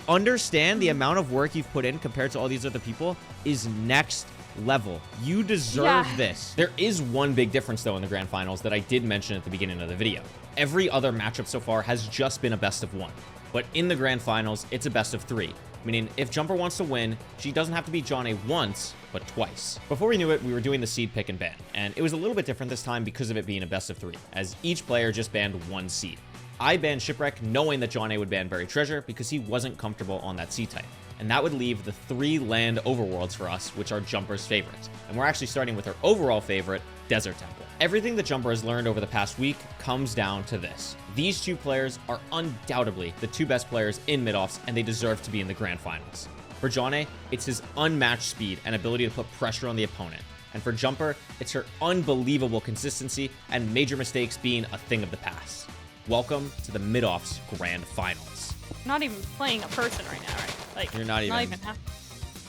understand the amount of work you've put in compared to all these other people is next level. You deserve this. There is one big difference, though, in the grand finals that I did mention at the beginning of the video. Every other matchup so far has just been a best of 1. But in the grand finals, it's a best of 3. Meaning, if Jumper wants to win, she doesn't have to beat Johnny once, but twice. Before we knew it, we were doing the seed pick and ban, and it was a little bit different this time because of it being a best of 3, as each player just banned 1 seed. I banned Shipwreck knowing that Johnny would ban Buried Treasure because he wasn't comfortable on that seed type. And that would leave the 3 land overworlds for us, which are Jumper's favorites. And we're actually starting with her overall favorite, Desert Temple. Everything that Jumper has learned over the past week comes down to this. These 2 players are undoubtedly the 2 best players in mid-offs, and they deserve to be in the grand finals. For Johnny, it's his unmatched speed and ability to put pressure on the opponent. And for Jumper, it's her unbelievable consistency and major mistakes being a thing of the past. Welcome to the mid-offs grand finals. I'm not even playing a person right now, right? Like, You're not even. half.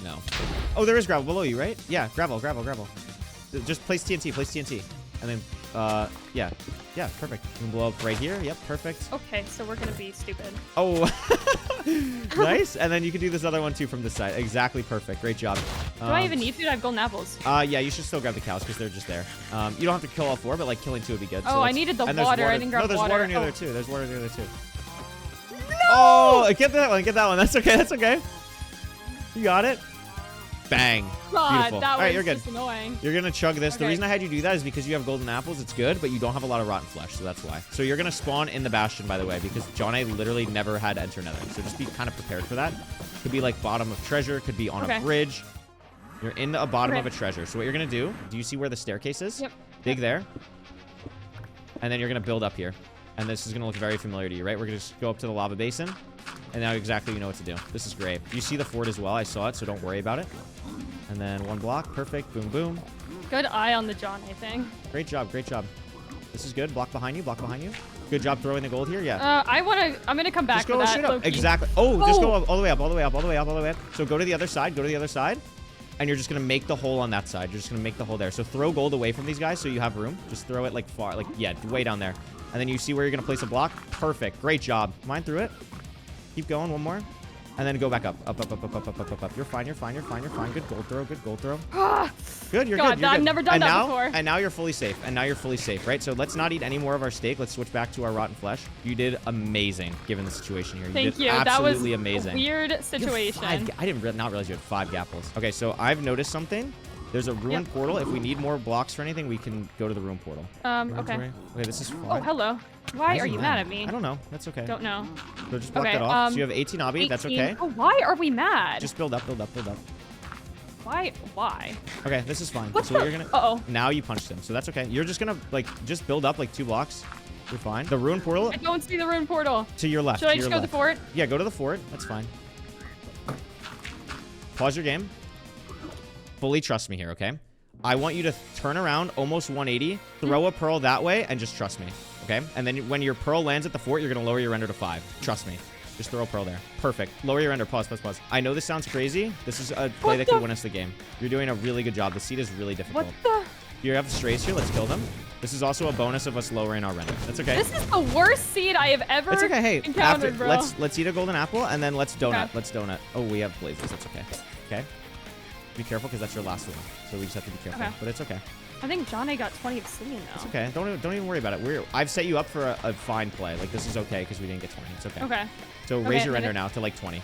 No. Oh, there is gravel below you, right? Yeah, gravel. Just place TNT. And then, yeah, perfect. You can blow up right here. Yep, perfect. Okay, so we're gonna be stupid. Oh, nice. And then you can do this other one too from this side. Exactly perfect. Great job. Do I even need to? I have golden apples. Yeah, you should still grab the cows because they're just there. You don't have to kill all 4, but like killing 2 would be good. Oh, I needed the and there's water. I didn't grab No, there's water. water near Oh. there too. There's water near there too. No! Oh, get that one. That's okay. You got it. Bang. God, Beautiful. that All right, was you're good. just annoying. You're gonna chug this. The Okay. reason I had you do that is because you have golden apples. It's good, but you don't have a lot of rotten flesh, so that's why. So you're gonna spawn in the bastion, by the way, because Johnny literally never had enter nether. So just be kind of prepared for that. Could be like bottom of treasure. Could be on a bridge. You're in the bottom of a treasure. So what you're gonna do you see where the staircase is? Yep. Dig there. And then you're gonna build up here. And this is gonna look very familiar to you, right? We're gonna just go up to the lava basin. And now exactly you know what to do. This is great. You see the fort as well. I saw it, so don't worry about it. And then 1 block. Perfect. Boom, boom. Good eye on the Johnny thing. Great job. This is good. Block behind you. Good job throwing the gold here. Yeah. I'm gonna come back Just go for that. straight up. low-key. Exactly. Oh, just go all the way up. So go to the other side. And you're just going to make the hole on that side. You're just going to make the hole there. So throw gold away from these guys so you have room. Just throw it like far. Like, yeah, way down there. And then you see where you're going to place a block. Perfect. Great job. Mine through it. Keep going. One more. And then go back up. Up, up, up, up, up, up, up, up, up. You're fine. You're fine. You're fine. You're fine. Good gold throw. Good gold throw. Good. You're God, good. You're I've good. never done that before. And now you're fully safe. And now you're fully safe, right? So let's not eat any more of our steak. Let's switch back to our rotten flesh. You did amazing given the situation here. Thank did you. Absolutely That was amazing. a weird situation. I didn't not realize you had 5 gapples. Okay, so I've noticed something. There's a ruin portal. If we need more blocks for anything, we can go to the ruin portal. Okay. Okay, this is fine. Oh, hello. Why are you mad at me? I don't know. That's okay. Don't know. So just block that off. So you have 18 obby. That's 18. okay. Oh, why are we mad? Just build up, build up, build up. Why? Okay, this is fine. What So the? you're gonna. Uh-oh. Now you punched him, so that's okay. You're just gonna just build up like 2 blocks. You're fine. The ruin portal I don't see the ruin portal. to your left. Should I just go to the fort? Yeah, go to the fort. That's fine. Pause your game. Fully trust me here, okay? I want you to turn around almost 180, throw a pearl that way, and just trust me, okay? And then when your pearl lands at the fort, you're going to lower your render to 5. Trust me. Just throw a pearl there. Perfect. Lower your render. Pause, pause, pause. I know this sounds crazy. This is a play that could win us the game. You're doing a really good job. The seed is really difficult. What the? You have strays here. Let's kill them. This is also a bonus of us lowering our render. That's okay. This is the worst seed I have ever It's okay. Hey, encountered, bro. let's eat a golden apple and then let's donut. Okay. Let's donut. Oh, we have blazes. That's okay. Okay. Be careful because that's your last one. So we just have to be careful. Okay. But it's okay. I think Johnny got 20 obsidian though. It's okay. Don't even worry about it. I've set you up for a fine play. Like this is okay because we didn't get 20. It's okay. Okay. So raise Okay, your render then now to like 20.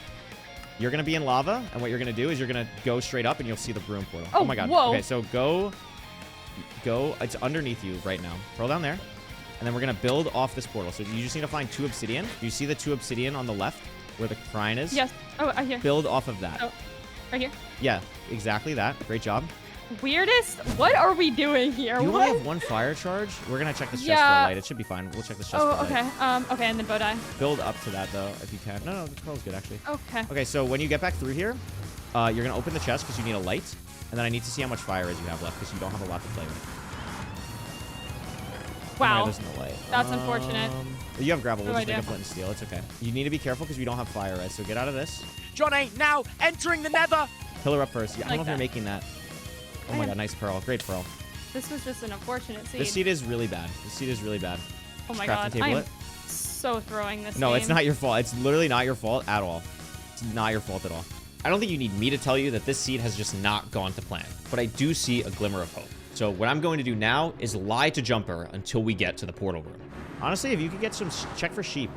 You're gonna be in lava, and what you're gonna do is you're gonna go straight up, and you'll see the ruin portal. Oh, my god. whoa. Okay, so go. It's underneath you right now. Pearl down there, and then we're gonna build off this portal. So you just need to find 2 obsidian. You see the 2 obsidian on the left where the shrine is? Yes. Oh, I hear. Build off of that. Oh, right here. Yeah, exactly that. Great job. Weirdest? What are we doing here? You what? only have 1 fire charge. We're gonna check this chest for Yeah. a light. It should be fine. We'll check this chest Oh, for a okay. light. Okay, and then bow die. Build up to that though, if you can. No, the pearl's good actually. Okay. Okay, so when you get back through here, you're gonna open the chest because you need a light, and then I need to see how much fire is you have left because you don't have a lot to play with. Wow. Oh, there's no light. That's unfortunate. You have gravel. We'll No just make a idea. flint and steel. It's okay. You need to be careful because we don't have fire res. So get out of this. Johnny now entering the nether. Pillar up first. Yeah, I don't know Like if you're that. making that. Oh my god, nice pearl. Great pearl. This was just an unfortunate seed. This seed is really bad. This seed is really bad. Oh my Crafting god. table I am it. so throwing this No, game. it's not your fault. It's literally not your fault at all. It's not your fault at all. I don't think you need me to tell you that this seed has just not gone to plan, but I do see a glimmer of hope. So what I'm going to do now is lie to Jumper until we get to the portal room. Honestly, if you could get some, check for sheep.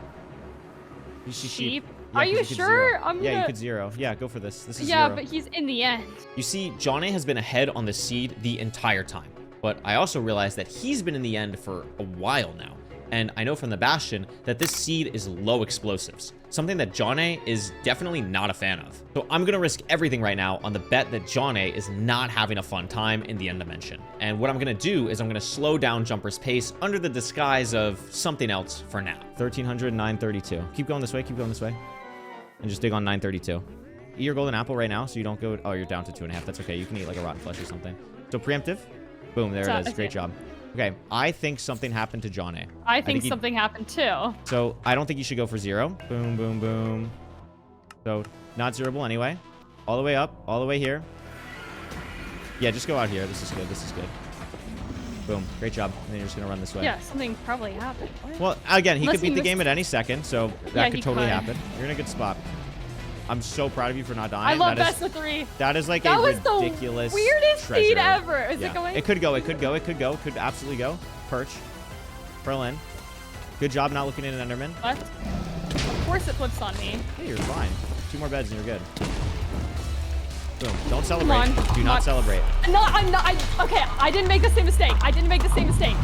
You see sheep? Yeah, Are 'cause you could sure? zero. I'm Yeah, gonna... you could 0. Yeah, go for this. This is Yeah, 0. but he's in the end. You see, Johnny has been ahead on the seed the entire time. But I also realized that he's been in the end for a while now. And I know from the Bastion that this seed is low explosives, something that Johnny is definitely not a fan of. So I'm going to risk everything right now on the bet that Johnny is not having a fun time in the end dimension. And what I'm going to do is I'm going to slow down Jumper's pace under the disguise of something else for now. 1300, 932. Keep going this way, keep going this way. And just dig on 932. Eat your golden apple right now so you don't go... Oh, you're down to 2.5. That's okay. You can eat like a rotten flesh or something. So preemptive. Boom, there it is. Great job. Okay, I think something happened to Johnny. I think something happened too. So I don't think you should go for 0. Boom, boom, boom. So not 0able anyway. All the way up, all the way here. Yeah, just go out here. This is good. This is good. Boom. Great job. And then you're just going to run this way. Yeah, something probably happened. What? Well, again, he Unless could beat he the missed- game at any second, so Yeah, that could he totally could. happen. You're in a good spot. I'm so proud of you for not dying. I love That is- best of 3. That is like That a was the ridiculous weirdest treasure. seed ever. Is Yeah. it going? It could go. It could go. It could go. It could absolutely go. Perch. Pearl in. Good job not looking at an Enderman. Left. Of course it flips on me. Hey, you're fine. 2 more beds and you're good. Boom. Don't celebrate. on, Do come not on. celebrate. I'm not. Okay, I didn't make the same mistake. I didn't make the same mistake.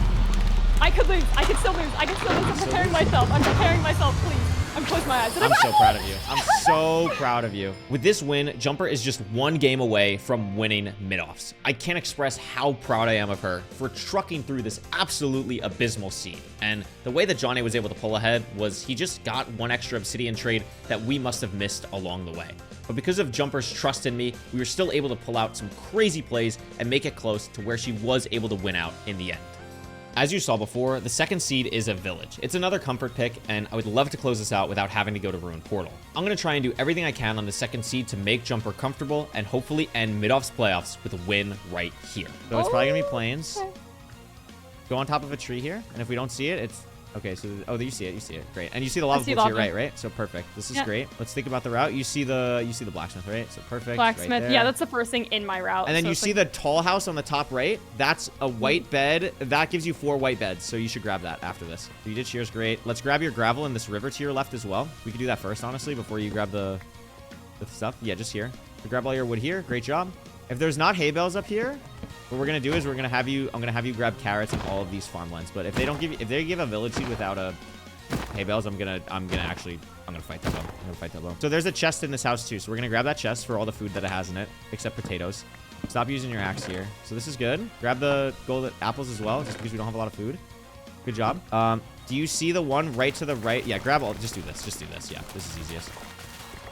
I could lose. I could still lose. I can still lose. I'm preparing myself. I'm preparing myself. Please. I'm closing my eyes. I'm so proud of you. I'm so proud of you. With this win, Jumper is just 1 game away from winning mid-offs. I can't express how proud I am of her for trucking through this absolutely abysmal seed. And the way that Johnny was able to pull ahead was he just got 1 extra obsidian trade that we must have missed along the way. But because of Jumper's trust in me, we were still able to pull out some crazy plays and make it close to where she was able to win out in the end. As you saw before, the second seed is a village. It's another comfort pick, and I would love to close this out without having to go to Ruined Portal. I'm going to try and do everything I can on the second seed to make Jumper comfortable and hopefully end mid-offs playoffs with a win right here. So it's probably going to be plains. Okay. Go on top of a tree here, and if we don't see it, it's Okay, so oh, you see it. Great, and you see the lava see pool to lava. your right? So perfect. This is Yeah. great. Let's think about the route. You see the blacksmith, right? So perfect. Blacksmith. Right there. Yeah, that's the first thing in my route. And then so you it's see like, the tall house on the top right. That's a white bed. That gives you 4 white beds. So you should grab that after this. So you did shears, great. Let's grab your gravel in this river to your left as well. We could do that first, honestly, before you grab the stuff. Yeah, just here. So grab all your wood here. Great job. If there's not hay bales up here, what we're gonna do is I'm gonna have you grab carrots in all of these farmlands. But if they don't if they give a village seed without a hay bales, I'm gonna fight that though. So there's a chest in this house too. So we're gonna grab that chest for all the food that it has in it, except potatoes. Stop using your axe here. So this is good. Grab the gold apples as well, just because we don't have a lot of food. Good job. Do you see the one right to the right? Yeah, grab all. Just do this. Yeah, this is easiest.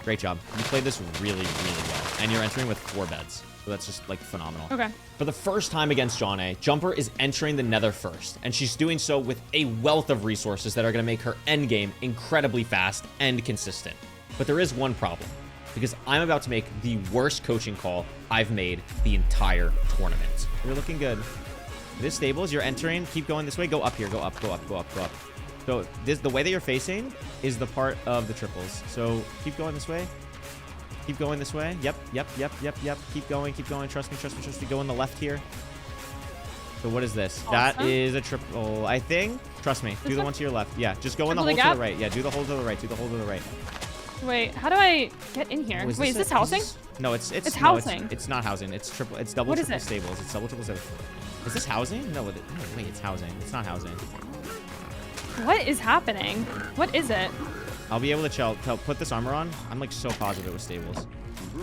Great job. You played this really, really well. And you're entering with 4 beds. So that's just, like, phenomenal. Okay. For the first time against John A, Jumper is entering the Nether first, and she's doing so with a wealth of resources that are going to make her endgame incredibly fast and consistent. But there is one problem, because I'm about to make the worst coaching call I've made the entire tournament. You're looking good. This stables, you're entering. Keep going this way. Go up here. Go up. So the way that you're facing is the part of the triples. So keep going this way. Keep going this way. Yep. Keep going. Trust me. Go on the left here. So what is this? Awesome. That is a triple, I think. Trust me. Do the one to your left. Yeah, just go in the hole to the right. Yeah, do the hole to the right. Wait, how do I get in here? Wait, is this housing? No, it's housing. It's not housing. It's double What is triple it? stables. It's double triple stables. Is this housing? No, wait, it's housing. It's not housing. What is happening? What is it? I'll be able to put this armor on. I'm like so positive it was stables.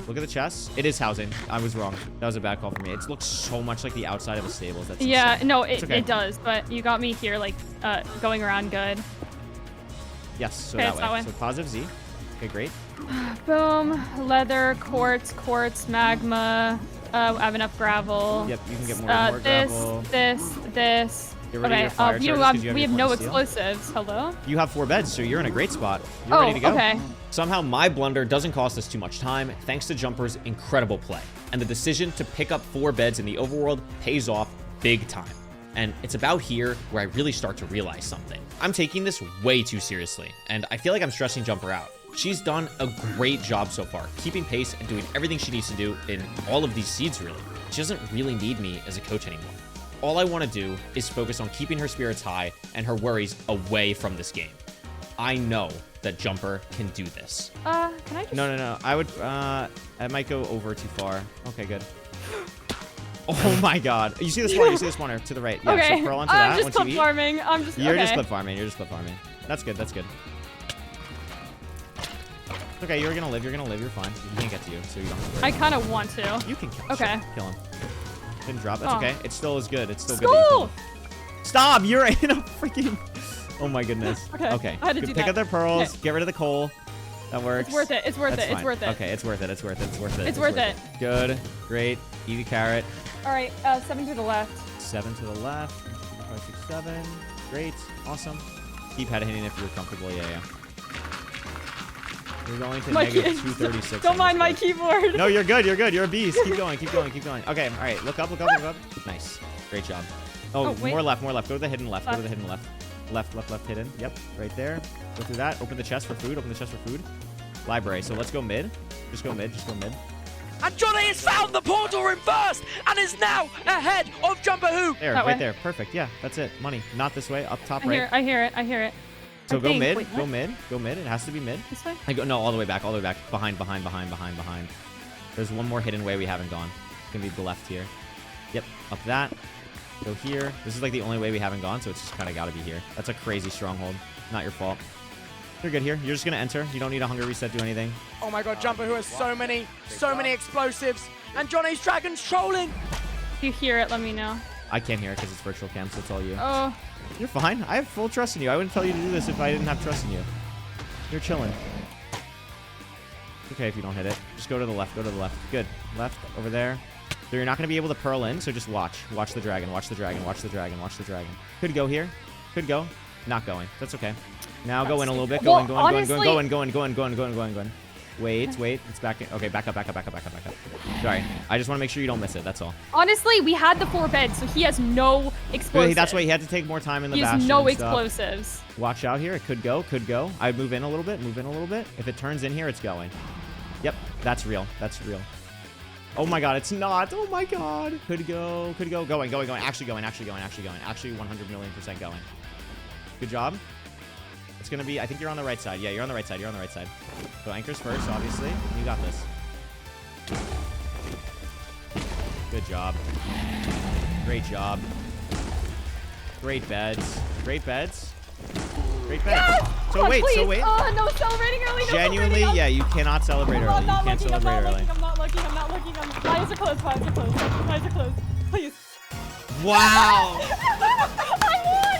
Look at the chest. It is housing. I was wrong. That was a bad call for me. It looks so much like the outside of a stables. That's Yeah, insane. no, It's okay. it does, but you got me here, like, going around good. Yes, so Okay, that it's way. that way. So positive Z. Okay, great. Boom, leather, quartz, magma. I have enough gravel. Yep, you can get more gravel. This. Get rid of your fire we charges 'cause you have we your have no flint steel. explosives. Hello? You have 4 beds, so you're in a great spot. You're ready to go. Okay. Somehow my blunder doesn't cost us too much time thanks to Jumper's incredible play. And the decision to pick up 4 beds in the overworld pays off big time. And it's about here where I really start to realize something. I'm taking this way too seriously, and I feel like I'm stressing Jumper out. She's done a great job so far, keeping pace and doing everything she needs to do in all of these seeds, really. She doesn't really need me as a coach anymore. All I want to do is focus on keeping her spirits high and her worries away from this game. I know that Jumper can do this. Can I just... No. I might go over too far. Okay, good. Oh my god. You see the spawner to the right. Yeah, Okay, so curl onto I'm that just once you clip eat. farming. You're okay. just clip farming. That's good. Okay, you're gonna live. You're fine. He can't get to you, so you don't have to worry. I kind of want to. You can kill him. Okay. Sure, kill him. Didn't drop. That's Oh. okay. It still is good. It's still good that you killed him. Stop! You're in a freaking... Oh my goodness. Okay, I had to Good. do Pick that. up their pearls. Okay. Get rid of the coal. That works. It's worth it. It's worth That's it. It's fine. worth it. Okay, it's worth it. It's worth it. Good. Great. Eat a carrot. All right, 7 to the left. 7 to the left. 5, 6, 7. Great. Awesome. Keep head hitting if you're comfortable. Yeah. You're going to negative 236. Don't mind my keyboard. No, you're good. You're a beast. Keep going. Okay, all right. Look up. Nice. Great job. Oh, wait. more left. Go to the hidden left. Left, hidden. Yep, right there. Go through that. Open the chest for food. Library. So let's go mid. Just go mid. And Johnny has found the portal room first and is now ahead of Jumper Who. There, That right way. there. Perfect. Yeah, that's it. Money. Not this way. Up top I right. hear it. So I go think. mid. Wait, Go what? mid. It has to be mid. This way? No, all the way back. Behind. There's one more hidden way we haven't gone. It's gonna be the left here. Yep, up that. Go here. This is like the only way we haven't gone, so it's just kind of got to be here. That's a crazy stronghold. Not your fault. You're good here. You're just gonna enter. You don't need a hunger reset, do anything. Oh my god, Jumper Who has so many explosives. And Johnny's Dragon's trolling. If you hear it, let me know. I can't hear it because it's virtual cam, so it's all you. Oh, You're fine. I have full trust in you. I wouldn't tell you to do this if I didn't have trust in you. You're chilling. It's okay if you don't hit it. Just go to the left. Good. Left, over there. So you're not going to be able to pearl in, so just watch. Watch the dragon. Could go here. Could go. Not going. That's okay. Now go in a little bit. Well, Going. Wait. It's back in. Okay, back up. Sorry. I just want to make sure you don't miss it. That's all. Honestly, we had the 4 beds, so he has no explosives. That's why he had to take more time in the He bastion has no and stuff. explosives. Watch out here. It could go. I'd move in a little bit. If it turns in here, it's going. Yep, that's real. Oh my god, it's not. Oh my god. Could go. Going. Actually going. Actually 100 million% going. Good job. It's gonna be, I think you're on the right side. Yeah, you're on the right side. So anchors first, obviously. You got this. Good job. Great job. Great beds. Yes! So wait. Oh, no celebrating early. Genuinely, yeah, you cannot celebrate early. You can't celebrate early. I'm not looking. My eyes are closed. Please. Wow. I won!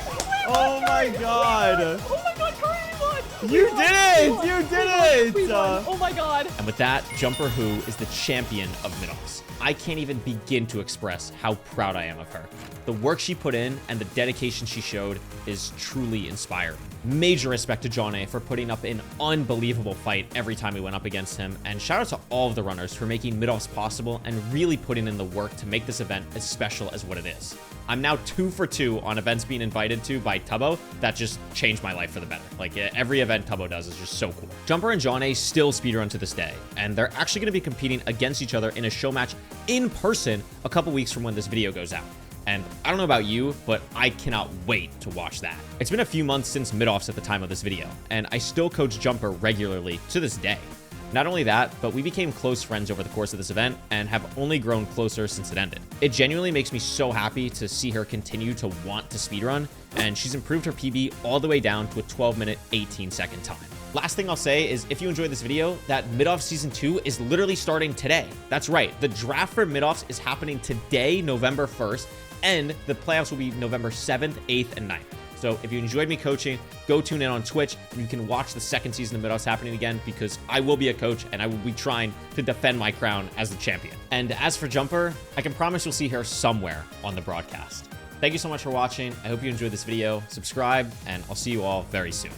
Oh my god. Oh my god, Couriway won! You did it! We won. Oh my god. And with that, Jumper Who is the champion of mid-offs. I can't even begin to express how proud I am of her. The work she put in and the dedication she showed is truly inspiring. Major respect to John A for putting up an unbelievable fight every time we went up against him, and shout out to all of the runners for making mid-offs possible and really putting in the work to make this event as special as what it is. I'm now 2 for 2 on events being invited to by Tubbo. That just changed my life for the better. Like, every event Tubbo does is just so cool. Jumper and John A still speedrun to this day, and they're actually going to be competing against each other in a show match in person a couple weeks from when this video goes out. And I don't know about you, but I cannot wait to watch that. It's been a few months since mid-offs at the time of this video, and I still coach Jumper regularly to this day. Not only that, but we became close friends over the course of this event and have only grown closer since it ended. It genuinely makes me so happy to see her continue to want to speedrun, and she's improved her PB all the way down to a 12-minute, 18-second time. Last thing I'll say is, if you enjoyed this video, that Mid-Off Season 2 is literally starting today. That's right, the draft for Mid-Offs is happening today, November 1st, and the playoffs will be November 7th, 8th, and 9th. So if you enjoyed me coaching, go tune in on Twitch, and you can watch the second season of Mid-Offs happening again, because I will be a coach, and I will be trying to defend my crown as the champion. And as for Jumper, I can promise you'll see her somewhere on the broadcast. Thank you so much for watching. I hope you enjoyed this video. Subscribe, and I'll see you all very soon.